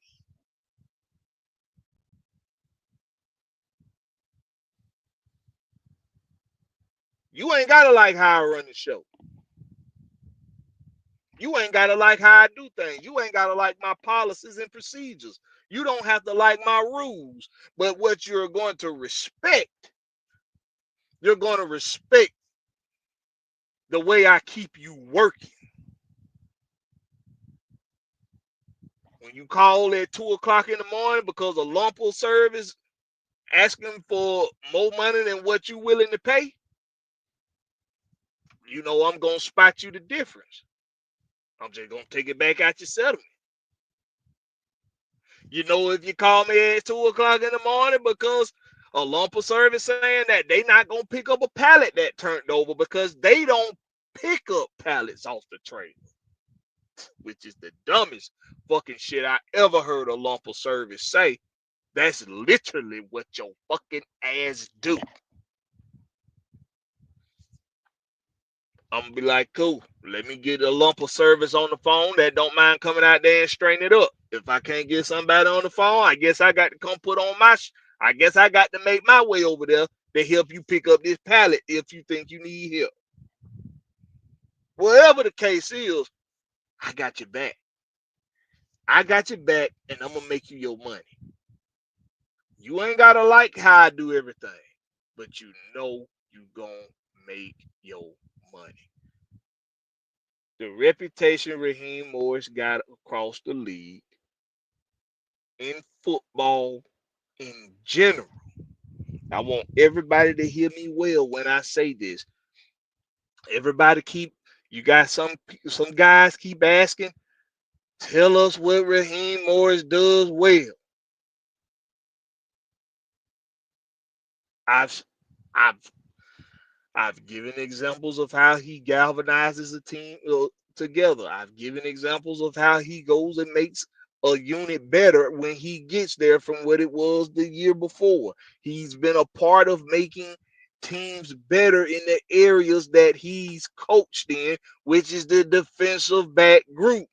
You ain't got to like how I run the show. You ain't got to like how I do things. You ain't got to like my policies and procedures. You don't have to like my rules. But what you're going to respect, you're going to respect the way I keep you working. When you call at 2 o'clock in the morning because a lump of service asking for more money than what you willing to pay, you know I'm going to spot you the difference. I'm just going to take it back out your settlement. You know, if you call me at 2 o'clock in the morning because a lump of service saying that they not going to pick up a pallet that turned over because they don't pick up pallets off the trailer, which is the dumbest fucking shit I ever heard a lump of service say. That's literally what your fucking ass do. I'm gonna be like, cool, let me get a lump of service on the phone that don't mind coming out there and straighten it up. If I can't get somebody on the phone, I guess I got to come put on I guess I got to make my way over there to help you pick up this pallet if you think you need help. Whatever the case is, I got your back. I got your back, and I'm gonna make you your money. You ain't gotta like how I do everything, but you know you gonna make your money. The reputation Raheem Morris got across the league in football in general. I want everybody to hear me well when I say this. Everybody you got some guys keep asking, tell us what Raheem Morris does well. I've given examples of how he galvanizes a team together. I've given examples of how he goes and makes a unit better when he gets there from what it was the year before. He's been a part of making teams better in the areas that he's coached in, which is the defensive back group.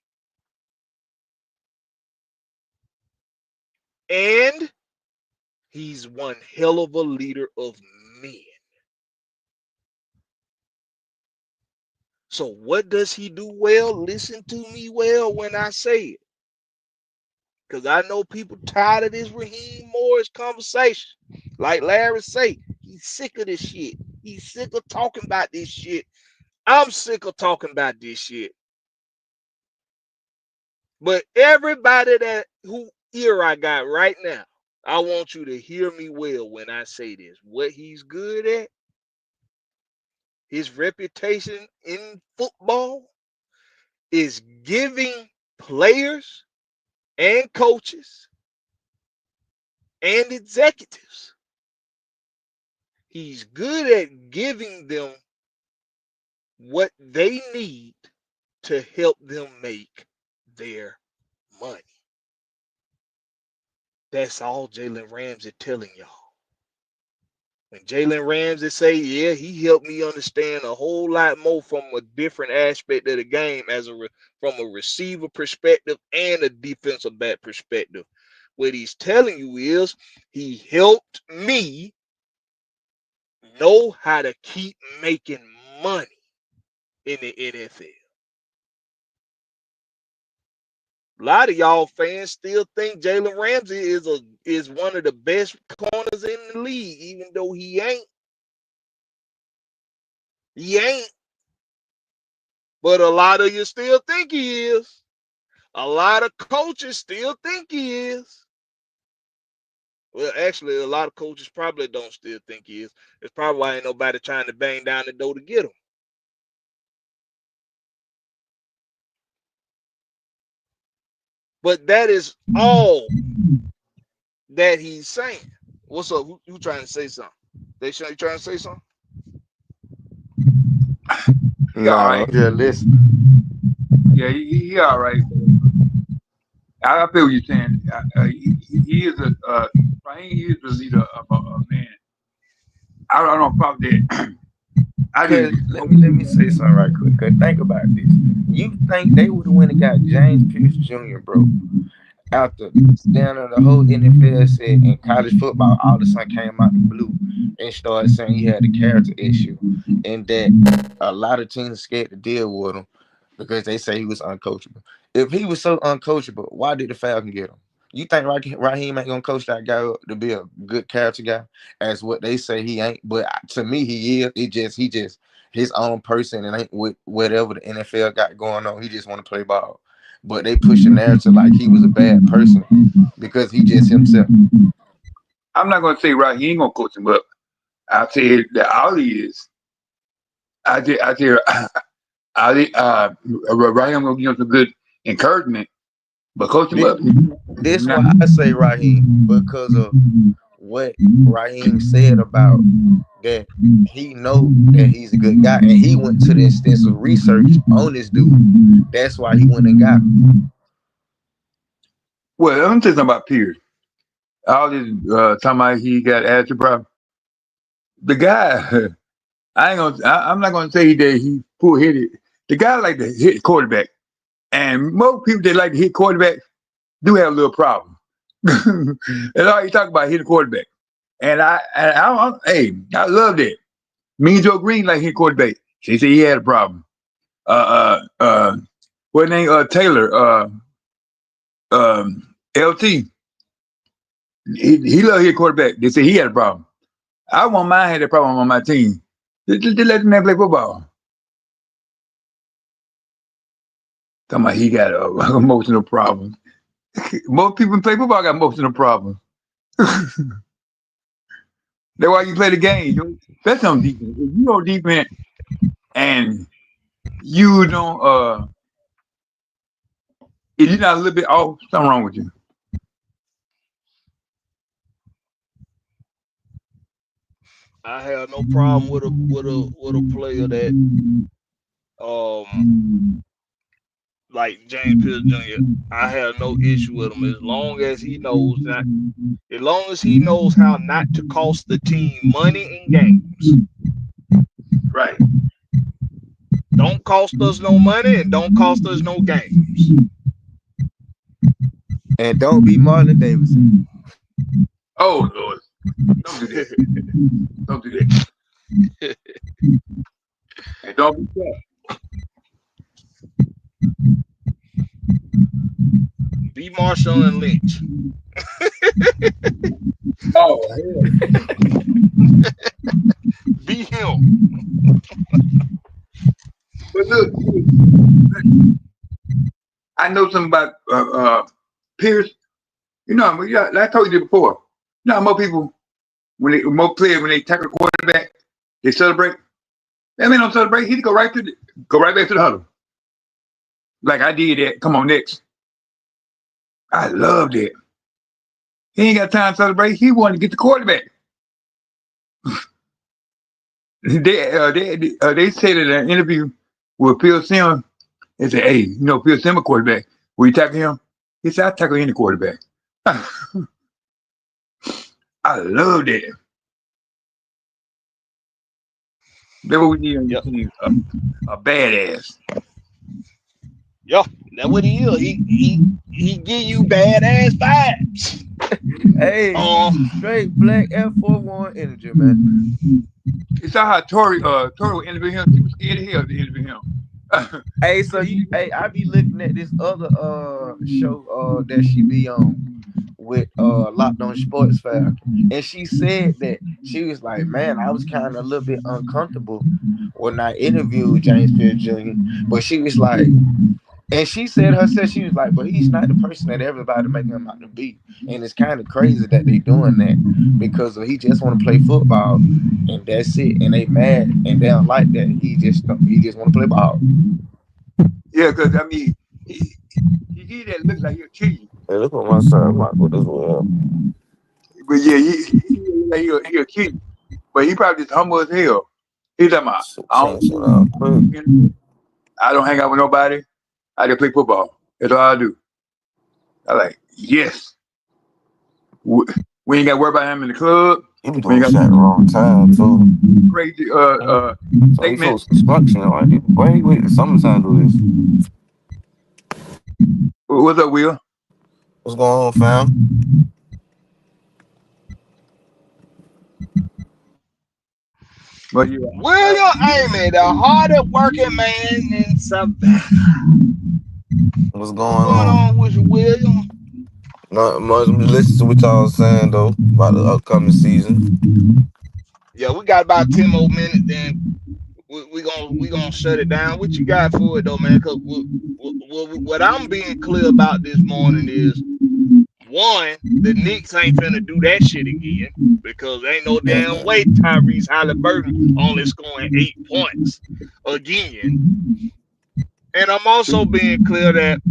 And he's one hell of a leader of men. So what does he do well? Listen to me well when I say it. Because I know people tired of this Raheem Morris conversation. Like Larry say, he's sick of this shit. He's sick of talking about this shit. I'm sick of talking about this shit. But everybody who ear I got right now, I want you to hear me well when I say this. What he's good at, his reputation in football is giving players and coaches and executives. He's good at giving them what they need to help them make their money. That's all Jalen Ramsey telling y'all. When Jalen Ramsey say, yeah, he helped me understand a whole lot more from a different aspect of the game from a receiver perspective and a defensive back perspective. What he's telling you is he helped me know how to keep making money in the NFL. A lot of y'all fans still think Jalen Ramsey is one of the best corners in the league, even though he ain't. He ain't. But a lot of you still think he is. A lot of coaches still think he is. Well, actually, a lot of coaches probably don't still think he is. It's probably why ain't nobody trying to bang down the door to get him. But that is all that he's saying. What's up? Who trying to say something? You trying to say something? He all No, right. I'm just listening. Yeah, he all right. I feel what you're saying. He is Raheem is the leader of a man. I don't know about that. I Cause just let me say something right quick. Cause think about this. You think they would have went and got James Pierce Jr., bro? After down on the whole NFL said in college football, all of a sudden came out the blue and started saying he had a character issue, and that a lot of teams scared to deal with him because they say he was uncoachable. If he was so uncoachable, why did the Falcons get him? You think Raheem ain't gonna coach that guy up to be a good character guy, as what they say he ain't? But to me, he is. He just his own person and ain't with whatever the NFL got going on. He just want to play ball. But they push the narrative like he was a bad person because he just himself. I'm not gonna say right. He ain't gonna coach him up. I say that Ali is. I say Ali. Raheem gonna give him some good encouragement, but coach him This, up. this Not, why I say Raheem because of what Raheem said about that he know that he's a good guy and he went to the extensive research on this dude. That's why he went and got him. well, I'm tell you something about Pierce. All this talking about he got attitude problem. The guy, I ain't gonna. I'm not gonna say that he poor hit it. The guy like to hit quarterback, and most people that like to hit quarterback do have a little problem. That's all you talk about hitting quarterback. Hey, I love that. Me and Joe Green like hit quarterback. He said he had a problem. What name? Taylor. LT. He love hit quarterback. They said he had a problem. I want mine had a problem on my team. Just let the man play football. Talking about he got emotional problems. Most people play football got emotional problems. That's why you play the game. That's on defense. If you on defense and you don't if you're not a little bit off, something wrong with you. I have no problem with a player that like James Pierce Jr. I have no issue with him as long as he knows that as long as he knows how not to cost the team money in games. Right. Don't cost us no money and don't cost us no games. And don't be Marlon Davidson. Oh Lord. Don't do that. Don't do that. And don't be sad. Be Marshall and Lynch. Oh hell. Be him. But look, I know something about Pierce. You know, like I told you before. You know, more people more players when they tackle a quarterback, they celebrate. That man don't celebrate. He'd go right back to the huddle. Like I did that. Come on, Knicks. I love that. He ain't got time to celebrate. He wanted to get the quarterback. They said in an interview with Phil Simms, they said, "Hey, you know Phil Simms quarterback. Will you tackle him?" He said, "I tackle any quarterback." I love that. That's what we need on your team. A badass. Yeah, that's what he is. He give you badass vibes. Hey, straight black F41 energy, man. It's how Tori interviewed him. She was scared of hell to interview him. Hey, so I be looking at this other show that she be on with Locked On Sports Fab, and she said that she was like, man, I was kind of a little bit uncomfortable when I interviewed James Pierce Jr. But she was like, and she said herself, she was like, but he's not the person that everybody making him out to be. And it's kind of crazy that they doing that because he just want to play football and that's it. And they mad and they don't like that. He just want to play ball. Yeah, because I mean, he did that look like he'll kill you. Hey, look on my side. I'm not with this one. But yeah, he'll kill you. But he probably just humble as hell. He's talking about, Change it out quick. I don't hang out with nobody. I just play football. That's all I do. I like, yes. We, we ain't got to worry about him in the club. He be We ain't doing got shit at the wrong time too. crazy So he statements. told construction. Like, why he wait the summertime to do this? What's up, Will? What's going on, fam? But yeah, William Amy, the hardest working man in Savannah. What's What's going going on? on with you, William? Not much. I'm just listening to what y'all saying though about the upcoming season. Yeah, we got about 10 more minutes, then we gonna shut it down. What you got for it though, man? Cause what I'm being clear about this morning is one, the Knicks ain't finna do that shit again because ain't no damn way Tyrese Halliburton only scoring 8 points again. And I'm also being clear that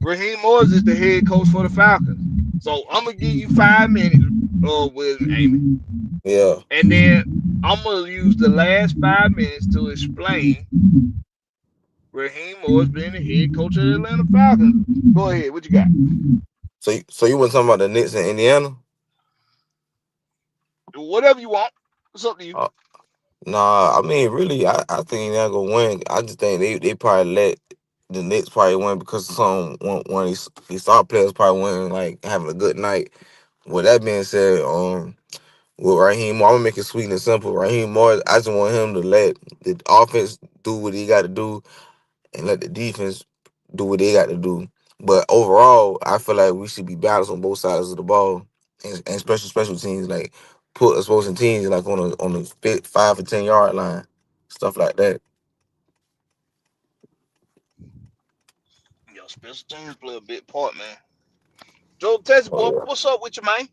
Raheem Morris is the head coach for the Falcons. So I'm gonna give you 5 minutes, with Amy, Yeah, and then I'm gonna use the last 5 minutes to explain Raheem Morris being the head coach of the Atlanta Falcons. Go ahead, what you got? so you want talking about the Knicks in Indiana? Whatever you want. It's up to you. Uh, nah, I mean really, I think they're gonna win. I just think they probably let the Knicks probably win because some one of these star players probably win like having a good night. With that being said, with Raheem, I'm gonna make it sweet and simple. Raheem Morris, I just want him to let the offense do what he got to do and let the defense do what they got to do. But overall, I feel like we should be balanced on both sides of the ball, and special teams like put opposing teams like on the 5 or 10 yard line, stuff like that. Yo, special teams play a big part, man. Joe Texas Oh boy, yeah, what's up with you, man?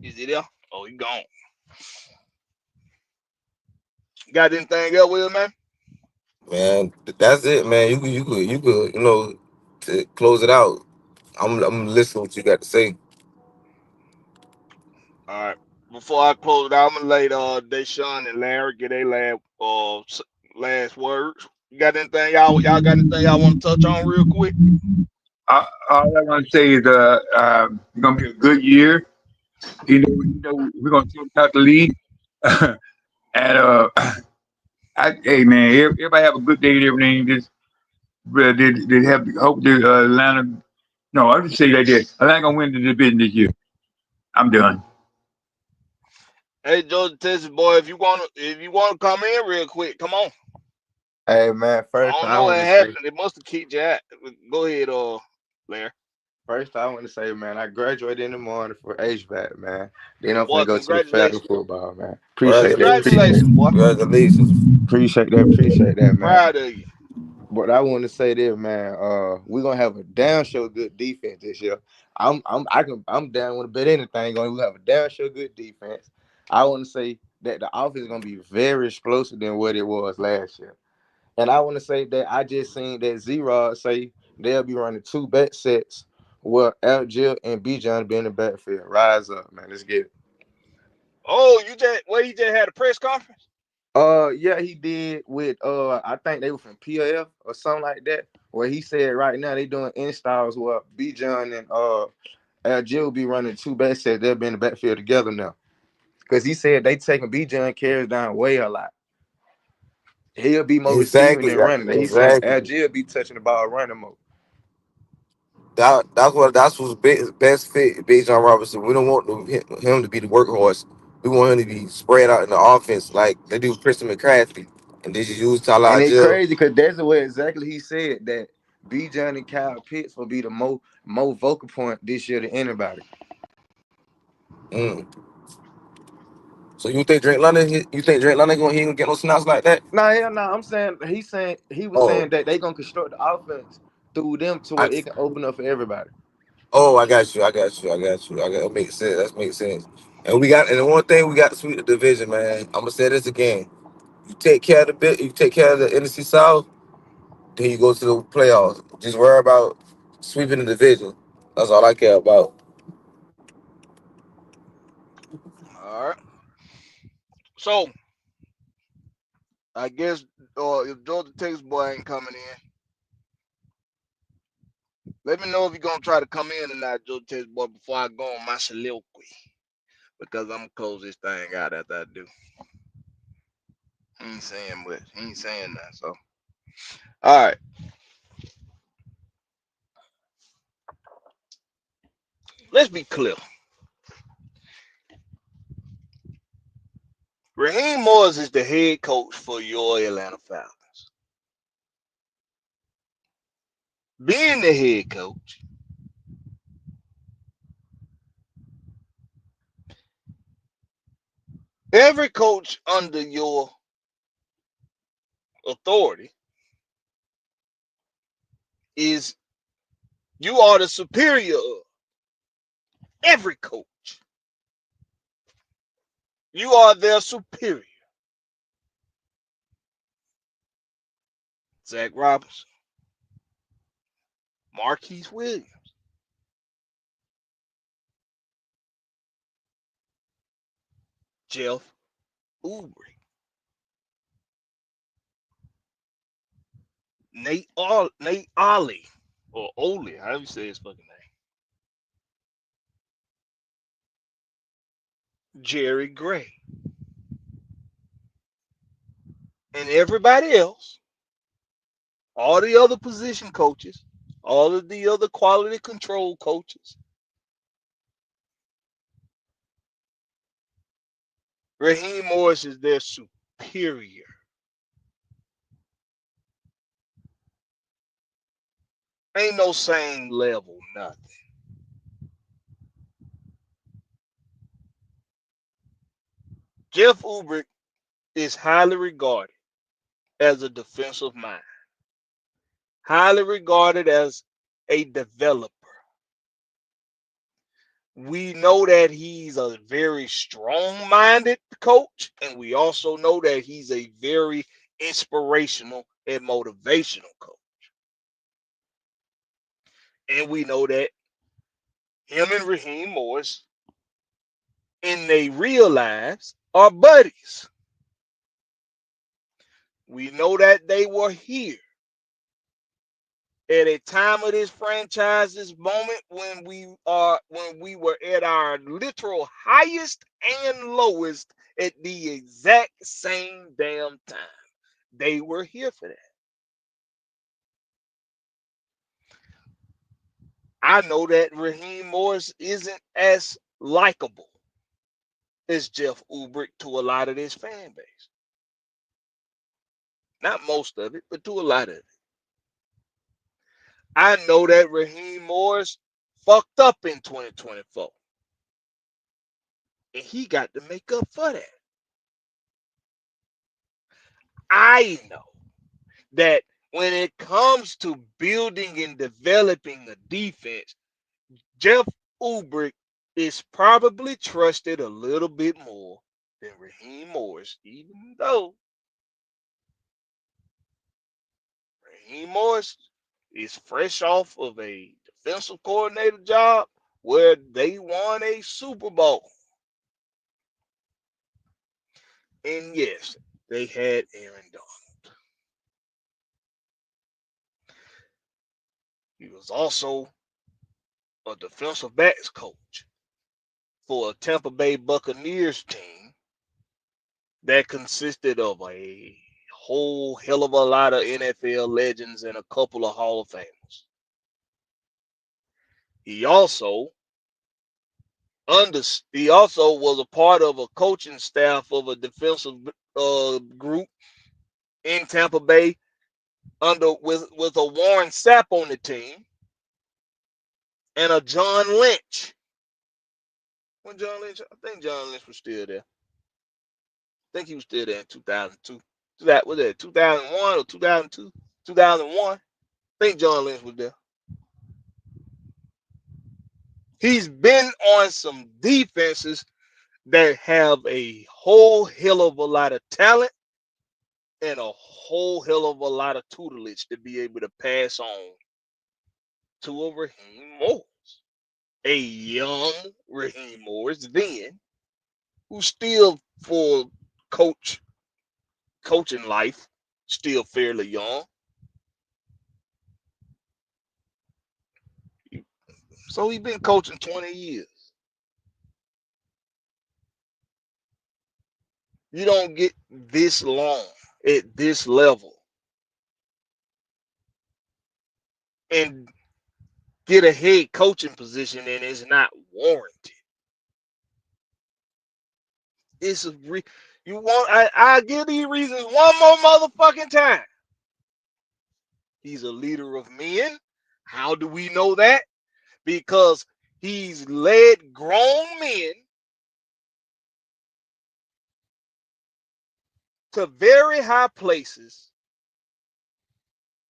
Is he there? Oh, he gone. Got anything else with him, man? man, that's it, man. To close it out. I'm listening to what you got to say. All right. Before I close it out, I'm gonna let Deshaun and Larry get their last words. You got anything y'all got anything y'all want to touch on real quick? all I want to say is it's gonna be a good year. We're gonna top the league. And hey man, everybody have a good day and everything. Just they have hope that Atlanta. No, I just say like that. Atlanta gonna win the division this year. I'm done. Hey, Georgia Texas boy, if you wanna come in real quick, come on. Hey man, I don't know what happened. It must have kicked you out. Go ahead, Larry. first I want to say, man, I graduated in the morning for HVAC, man. Then I'm Boy, finna go to the flag congratulations. football, man. Congratulations, boy. Congratulations. Appreciate that, man. Proud of you. But I want to say this, man. We're gonna have a damn show good defense this year. I'm down with to bet anything. We have a damn show good defense. I want to say that the offense is gonna be very explosive than what it was last year. And I want to say that I just seen that Z-Rod say they'll be running two bet sets where L. Jill and B. John be in the backfield. Rise up, man. Let's get it. Oh, you just had a press conference? Yeah, he did with I think they were from PLF or something like that. Where he said right now they doing installs where B John and Jill will be running two back sets. They'll be in the backfield together now. Cause he said they taking B John carries down way a lot. He'll be more receiving Exactly. than running. He said Exactly. Jill be touching the ball running more. That's what's best fit. Big John Robinson. We don't want him to be the workhorse. We want him to be spread out in the offense like they do Christian McCaffrey, and they just use And Tyler it Jill. crazy because that's the way exactly he said that B John and Kyle Pitts will be the more vocal point this year than anybody. Mm. So you think Drake London? You think Drake London he ain't gonna get no snaps like that? No, hell no. I'm saying he was Oh, saying that they gonna construct the offense through them to I where it can open up for everybody. I got you. That makes sense. That makes sense. And the one thing we got to sweep the division, man. I'm gonna say this again. You take care of the bit. You take care of the NFC South. Then you go to the playoffs. Just worry about sweeping the division. That's all I care about. All right. So I guess if Georgia Tech's boy ain't coming in, let me know if you're gonna try to come in tonight, Georgia Tech's boy, before I go on my soliloquy. Because I'm gonna close this thing out after I do. He ain't saying much. He ain't saying that. So all right. Let's be clear. Raheem Morris is the head coach for your Atlanta Falcons. Being the head coach, every coach under your authority is you are the superior of every coach. You are their superior. Zach Robinson, Marquise Williams, Jeff Oubre, Nate Ollie, or Oli, however you say his fucking name, Jerry Gray, and everybody else, all the other position coaches, all of the other quality control coaches. Raheem Morris is their superior. Ain't no same level, nothing. Jeff Oubre is highly regarded as a defensive mind, highly regarded as a developer. We know that he's a very strong-minded coach, and we also know that he's a very inspirational and motivational coach. And we know that him and Raheem Morris, in their real lives, are buddies. We know that they were here at a time of this franchise's moment when we were at our literal highest and lowest at the exact same damn time. They were here for that. I know that Raheem Morris isn't as likable as Jeff Oubre to a lot of this fan base. Not most of it, but to a lot of it. I know that Raheem Morris fucked up in 2024. And he got to make up for that. I know that when it comes to building and developing a defense, Jeff Oubre is probably trusted a little bit more than Raheem Morris, even though Raheem Morris is fresh off of a defensive coordinator job where they won a Super Bowl. And yes, they had Aaron Donald. He was also a defensive backs coach for a Tampa Bay Buccaneers team that consisted of a whole hell of a lot of NFL legends and a couple of Hall of Famers. He also was a part of a coaching staff of a defensive group in Tampa Bay with a Warren Sapp on the team and a John Lynch. When John Lynch, I think John Lynch was still there. I think he was still there in 2002. That was it 2001 or 2002? 2001. I think John Lynch was there. He's been on some defenses that have a whole hell of a lot of talent and a whole hell of a lot of tutelage to be able to pass on to a Raheem Morris, a young Raheem Morris then, who still full coach coaching life still fairly young. So he's been coaching 20 years. You don't get this long at this level and get a head coaching position and it's not warranted. It's a you want I give these reasons one more motherfucking time. He's a leader of men. How do we know that? Because he's led grown men to very high places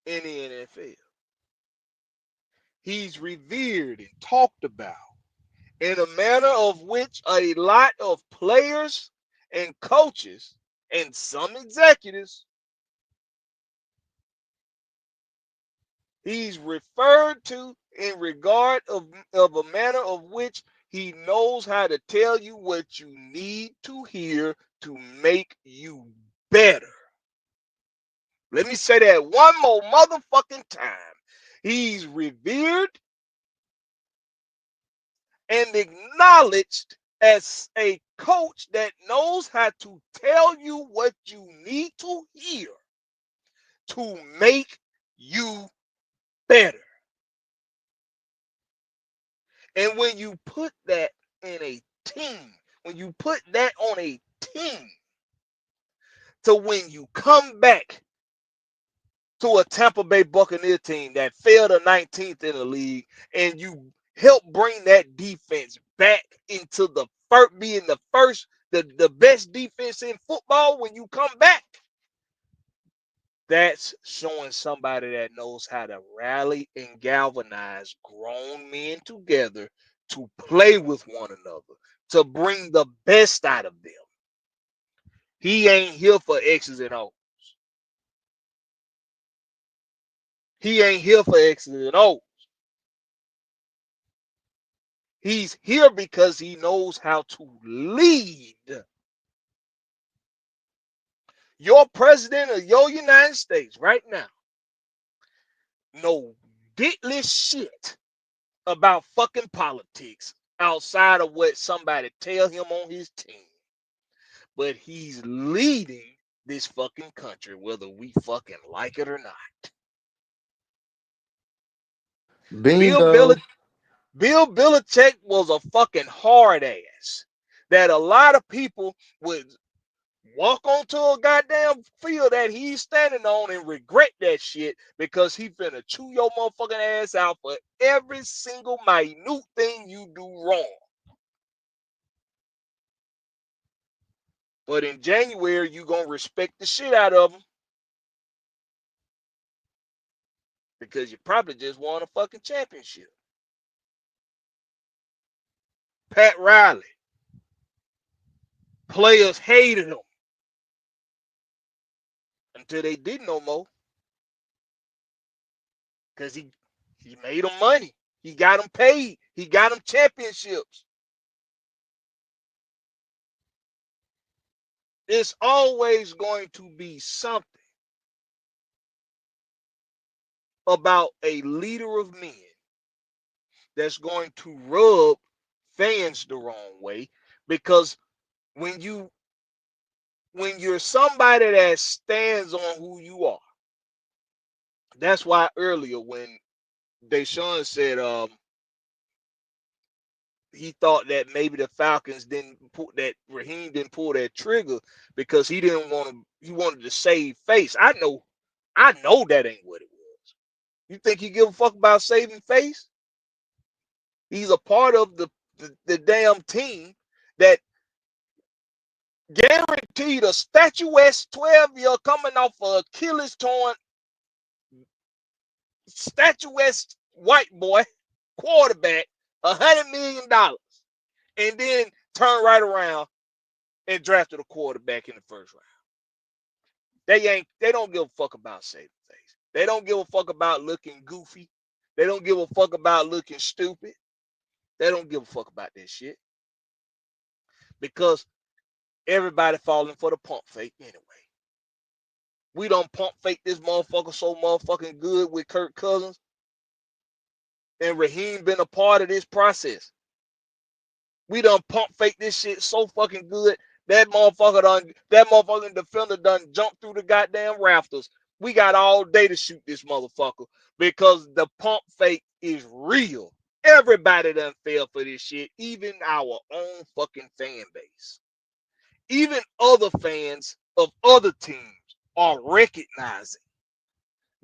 in the NFL. He's revered and talked about in a manner of which a lot of players and coaches and some executives, he's referred to in regard of a manner of which he knows how to tell you what you need to hear to make you better. Let me say that one more motherfucking time. He's revered and acknowledged as a coach that knows how to tell you what you need to hear to make you better. And when you put that in a team, when you put that on a team, to when you come back to a Tampa Bay Buccaneer team that fell to 19th in the league, and you help bring that defense back into the first, being the first, the best defense in football when you come back, that's showing somebody that knows how to rally and galvanize grown men together to play with one another, to bring the best out of them. He ain't here for X's and O's. He ain't here for X's and O's. He's here because he knows how to lead. Your president of your United States right now know diddly shit about fucking politics outside of what somebody tell him on his team. But he's leading this fucking country, whether we fucking like it or not. Bill Bingo. Belichick, Bill Belichick was a fucking hard ass that a lot of people would walk onto a goddamn field that he's standing on and regret that shit because he finna chew your motherfucking ass out for every single minute thing you do wrong. But in January, you gonna respect the shit out of him because you probably just won a fucking championship. Pat Riley, players hated him until they didn't no more because he made them money. He got them paid. He got them championships. It's always going to be something about a leader of men that's going to rub fans the wrong way because when you're somebody that stands on who you are, that's why earlier when Deshaun said he thought that maybe the Falcons didn't pull that Raheem didn't pull that trigger because he wanted to save face. I know that ain't what it was. You think he give a fuck about saving face? He's a part of the damn team that guaranteed a statuesque 12-year coming off of Achilles torn, statuesque white boy quarterback $100 million, and then turn right around and drafted a quarterback in the first round. They don't give a fuck about saving face. They don't give a fuck about looking goofy. They don't give a fuck about looking stupid. They don't give a fuck about that shit because everybody falling for the pump fake anyway. We done pump fake this motherfucker so motherfucking good with Kirk Cousins, and Raheem been a part of this process. We done pump fake this shit so fucking good. That motherfucking defender done jumped through the goddamn rafters. We got all day to shoot this motherfucker because the pump fake is real. Everybody done fell for this shit, even our own fucking fan base. Even other fans of other teams are recognizing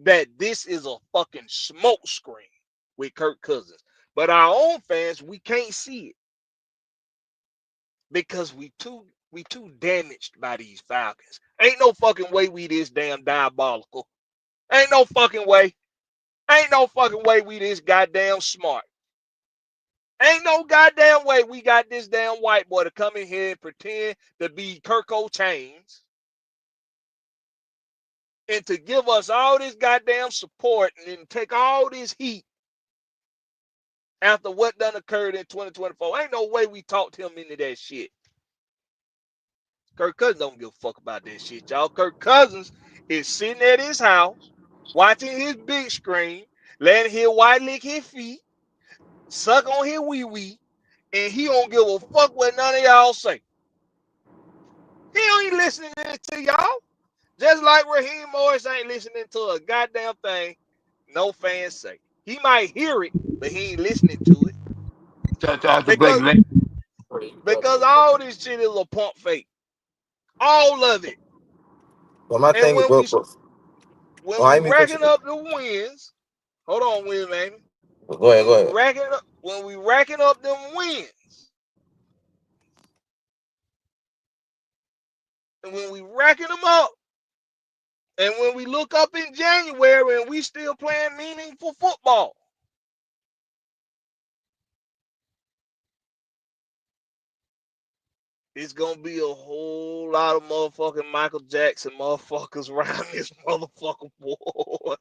that this is a fucking smoke screen with Kirk Cousins. But our own fans, we can't see it because we too damaged by these Falcons. Ain't no fucking way we this damn diabolical. Ain't no fucking way. Ain't no fucking way we this goddamn smart. Ain't no goddamn way we got this damn white boy to come in here and pretend to be Kirko Chains and to give us all this goddamn support and then take all this heat after what done occurred in 2024. Ain't no way we talked him into that shit. Kirk Cousins don't give a fuck about that shit, y'all. Kirk Cousins is sitting at his house, watching his big screen, letting his white lick his feet, suck on his wee wee, and he don't give a fuck what none of y'all say. He ain't listening to y'all. Just like Raheem Morris ain't listening to a goddamn thing no fans say. He might hear it, but he ain't listening to it. Shout out to Because Blakberry. because all this shit is a pump fake. All of it. But my And thing is, when we but oh, when I we ain't mean cut racking you. up the wins, hold on, Will, man. Go ahead, go ahead. When we racking up them wins, and when we racking them up, and when we look up in January and we still playing meaningful football, it's gonna be a whole lot of motherfucking Michael Jackson motherfuckers around this motherfucker boy.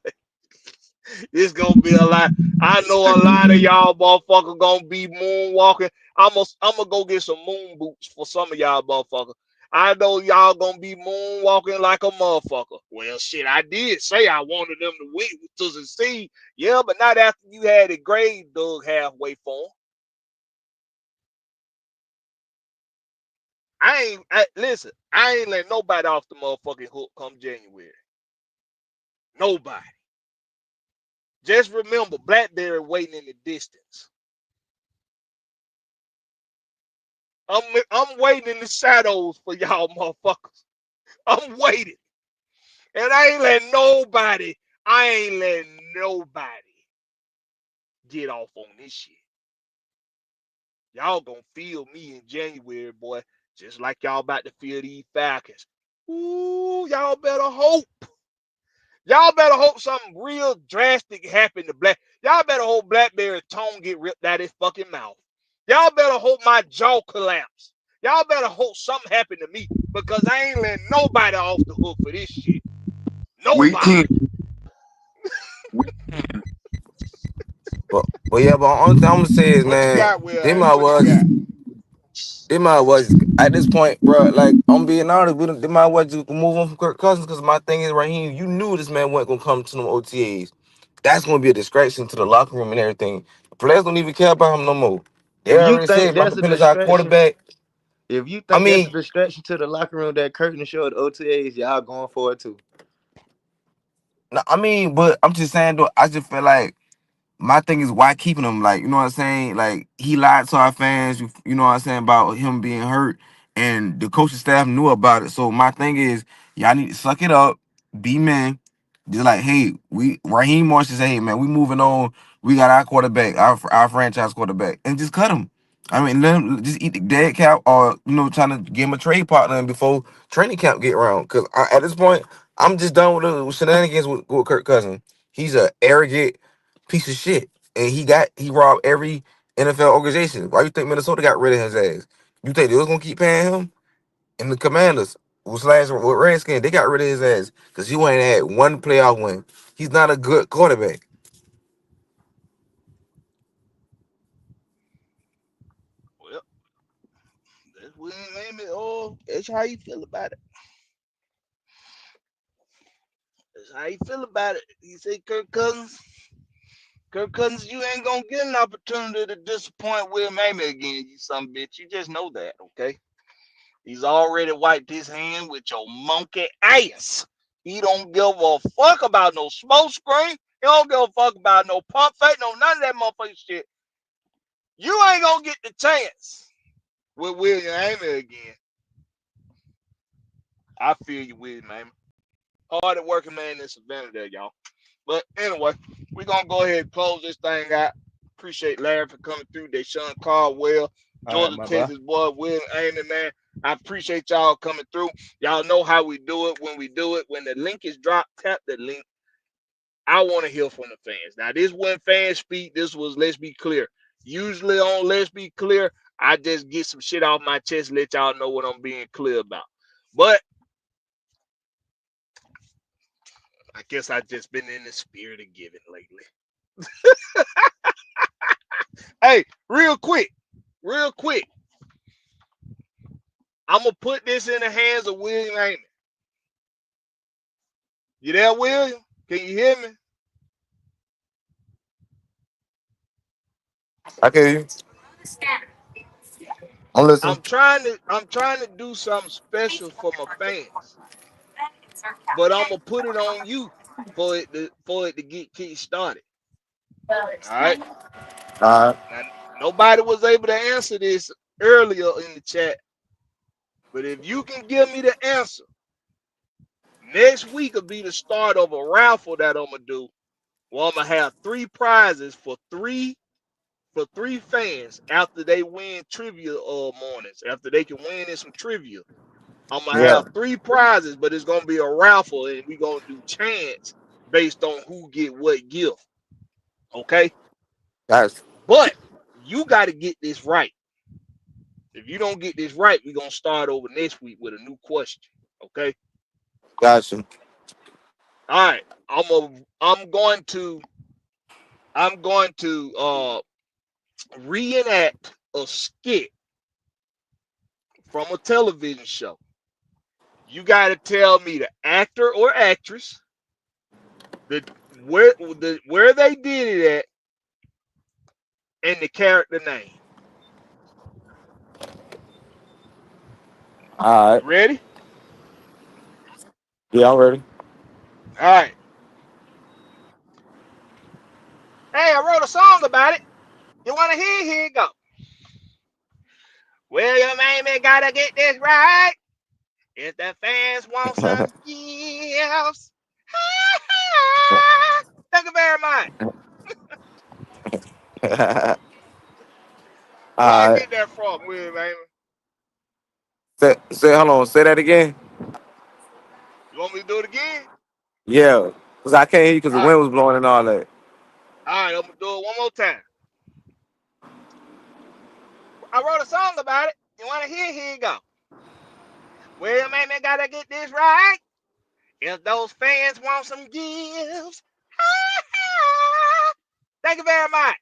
It's gonna be a lot. I know a lot of y'all motherfuckers gonna be moonwalking. I'm gonna go get some moon boots for some of y'all motherfuckers. I know y'all gonna be moonwalking like a motherfucker. Well, shit, I did say I wanted them to win to succeed. Yeah, but not after you had a grave dug halfway for 'em. Listen. I ain't let nobody off the motherfucking hook come January. Nobody. Just remember, Blakberry waiting in the distance. I'm waiting in the shadows for y'all motherfuckers. I'm waiting. And I ain't letting nobody get off on this shit. Y'all gonna feel me in January, boy, just like y'all about to feel these Falcons. Ooh, y'all better hope. Y'all better hope something real drastic happen to Black. Y'all better hope Blakberry's tongue get ripped out his fucking mouth. Y'all better hope my jaw collapse. Y'all better hope something happen to me because I ain't letting nobody off the hook for this shit. We Nobody. can. We But yeah, but only thing I'm gonna say is, What you man, got, Will? they might What you well got? just they might well just at this point, bro. Like I'm being honest, they might well just move on from Kirk Cousins because my thing is, Raheem, you knew this man wasn't gonna come to them OTAs. That's gonna be a distraction to the locker room and everything. The players don't even care about him no more. They If you already think said my that's a dependence on our distraction, quarterback. if you I think that's a mean, distraction to the locker room, that curtain show at OTAs, y'all going for it too. no, I mean, but I'm just saying though, I just feel like my thing is why keeping him, like, you know what I'm saying, like he lied to our fans, you know what I'm saying, about him being hurt, and the coaching staff knew about it. So my thing is, y'all need to suck it up, be men, just like, hey, we Raheem Morris say, hey man, we moving on, we got our quarterback, our franchise quarterback, and just cut him. I mean, let him just eat the dead cap, or trying to give him a trade partner before training camp get around, because at this point I'm just done with the shenanigans with Kirk Cousins. He's a arrogant piece of shit. And he robbed every NFL organization. Why you think Minnesota got rid of his ass? You think they was gonna keep paying him? And the Commanders, was last with Redskins, they got rid of his ass because he ain't had one playoff win. He's not a good quarterback. Well, that's what name it. Oh, that's how you feel about it. How you feel about it? He said, Kirk Cousins, you ain't gonna get an opportunity to disappoint Will Mamie again, you some bitch. You just know that, okay? He's already wiped his hand with your monkey ass. He don't give a fuck about no smoke screen. He don't give a fuck about no pump fake, no none of that motherfucking shit. You ain't gonna get the chance with William Amy again. I feel you, William Amy. Hard at working man in this event there, y'all. But anyway, we're gonna go ahead and close this thing out. Appreciate Larry for coming through. Deshaun Caldwell, All right, Georgia my boy. Texas boy, William Amy, man. I appreciate y'all coming through. Y'all know how we do it when we do it. When the link is dropped, tap the link. I want to hear from the fans. Now, this wasn't fan speak. This was Let's Be Clear. Usually on Let's Be Clear, I just get some shit off my chest and let y'all know what I'm being clear about. But I guess I just been in the spirit of giving lately. Hey, real quick. I'm going to put this in the hands of William Amy. You there, William? Can you hear me? I can hear you. I'm listening. I'm trying to do something special for my fans. But I'm gonna put it on you for it to get kick started. All right. All right. Now, nobody was able to answer this earlier in the chat, but if you can give me the answer, next week will be the start of a raffle that I'm gonna do. Well, I'm gonna have 3 prizes for three fans after they win trivia mornings. After they can win in some trivia, I'm gonna Yeah. have 3 prizes, but it's gonna be a raffle, and we're gonna do chance based on who get what gift. Okay, Guys. but you got to get this right. If you don't get this right, we're gonna start over next week with a new question. Okay. Gotcha. All right. I'm going to reenact a skit from a television show. You got to tell me the actor or actress, where they did it at, and the character name. All You right. ready? Yeah, I'm ready. All right. Hey, I wrote a song about it. You want to hear? Here you go. William Amy gotta get this right. If the fans want some gifts. Thank you very much. All Where I right. get that from, William Amy? Hold on. Say that again. You want me to do it again? Yeah. Cause I can't hear you because the All right. wind was blowing and all that. All right, I'm gonna do it one more time. I wrote a song about it. You wanna hear? Here you go. William Amy gotta get this right. If those fans want some gifts. Thank you very much.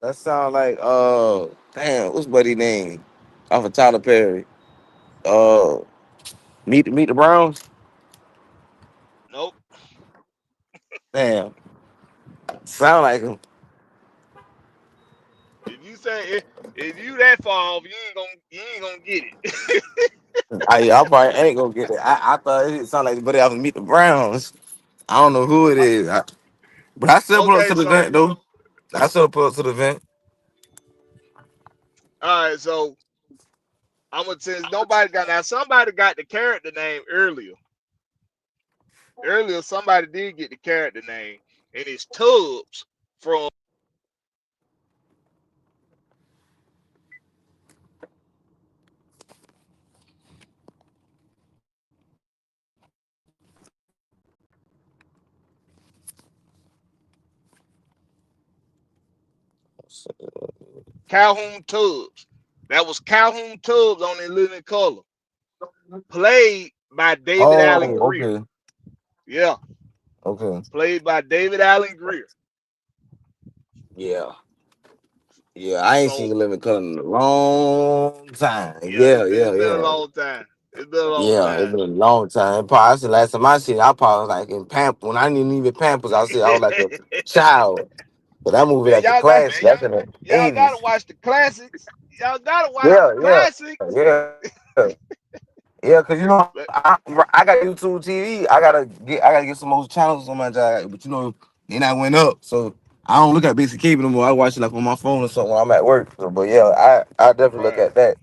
That sound like damn, what's buddy name? Off of Tyler Perry. Uh Meet the Browns? Nope. Damn. Sound like him. If you say if you that far off, you ain't gonna get it. I probably ain't gonna get it. I thought it sounded like buddy off of Meet the Browns. I don't know who it is. But I still pull up Okay, to the so event though. I still pull up to the event. all right, so I'm gonna since nobody got now somebody got the character name earlier. Earlier somebody did get the character name, and it's Tubbs from Calhoun Tubbs. That was Calhoun Tubbs on In Living Color, played by David Allen Oh, Greer. okay. Yeah, Okay. played by David Allen Greer. Yeah. Yeah, I ain't seen So you living color in a long time. yeah, Yeah, it's yeah, been a yeah. long time. It's been a long Yeah, it's time. been a long time. Probably that's the last time I seen it. I probably was like in Pamp when I didn't even Pampers. I was like a child. But that movie Man, like a y'all got classic. That's in the y'all gotta 80s. watch the classics. Y'all gotta watch the Yeah, yeah, classics. yeah. Yeah, cause But I got YouTube TV. I gotta get some more channels on my job. But then I went up. So I don't look at basic cable no more. I watch it like on my phone or something when I'm at work. So, but yeah, I definitely look right. at that.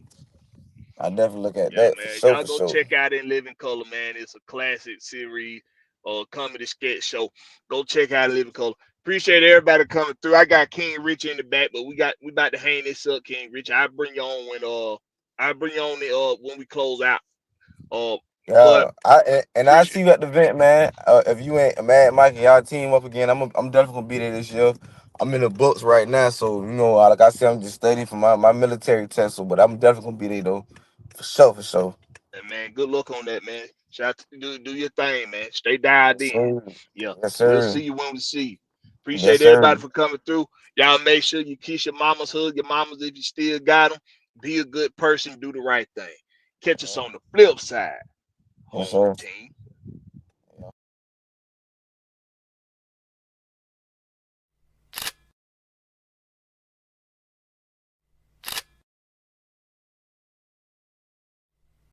I definitely look at Yeah, that for man. sure, Y'all for go sure. check out In Living Color, man. It's a classic series or comedy sketch show. Go check out In Living Color. Appreciate everybody coming through. I got King Rich in the back, but we about to hang this up, King Rich. I bring you on the when we close out. Uh but Yeah, I appreciate see you at the event, man. If you ain't mad, Mike, and y'all team up again, I'm definitely gonna be there this year. I'm in the books right now, so like I said, I'm just studying for my military test. So, but I'm definitely gonna be there though, for sure, for sure. and man, good luck on that, man. Shout out to do your thing, man. Stay dialed Yes, in. sir. Yeah. Yes, We'll sir. see you when we see you. Yes, Appreciate sir. everybody for coming through. Y'all make sure you kiss your mamas, hug your mamas if you still got them. Be a good person, do the right thing. Catch us on the flip side, Yes, home sir. team.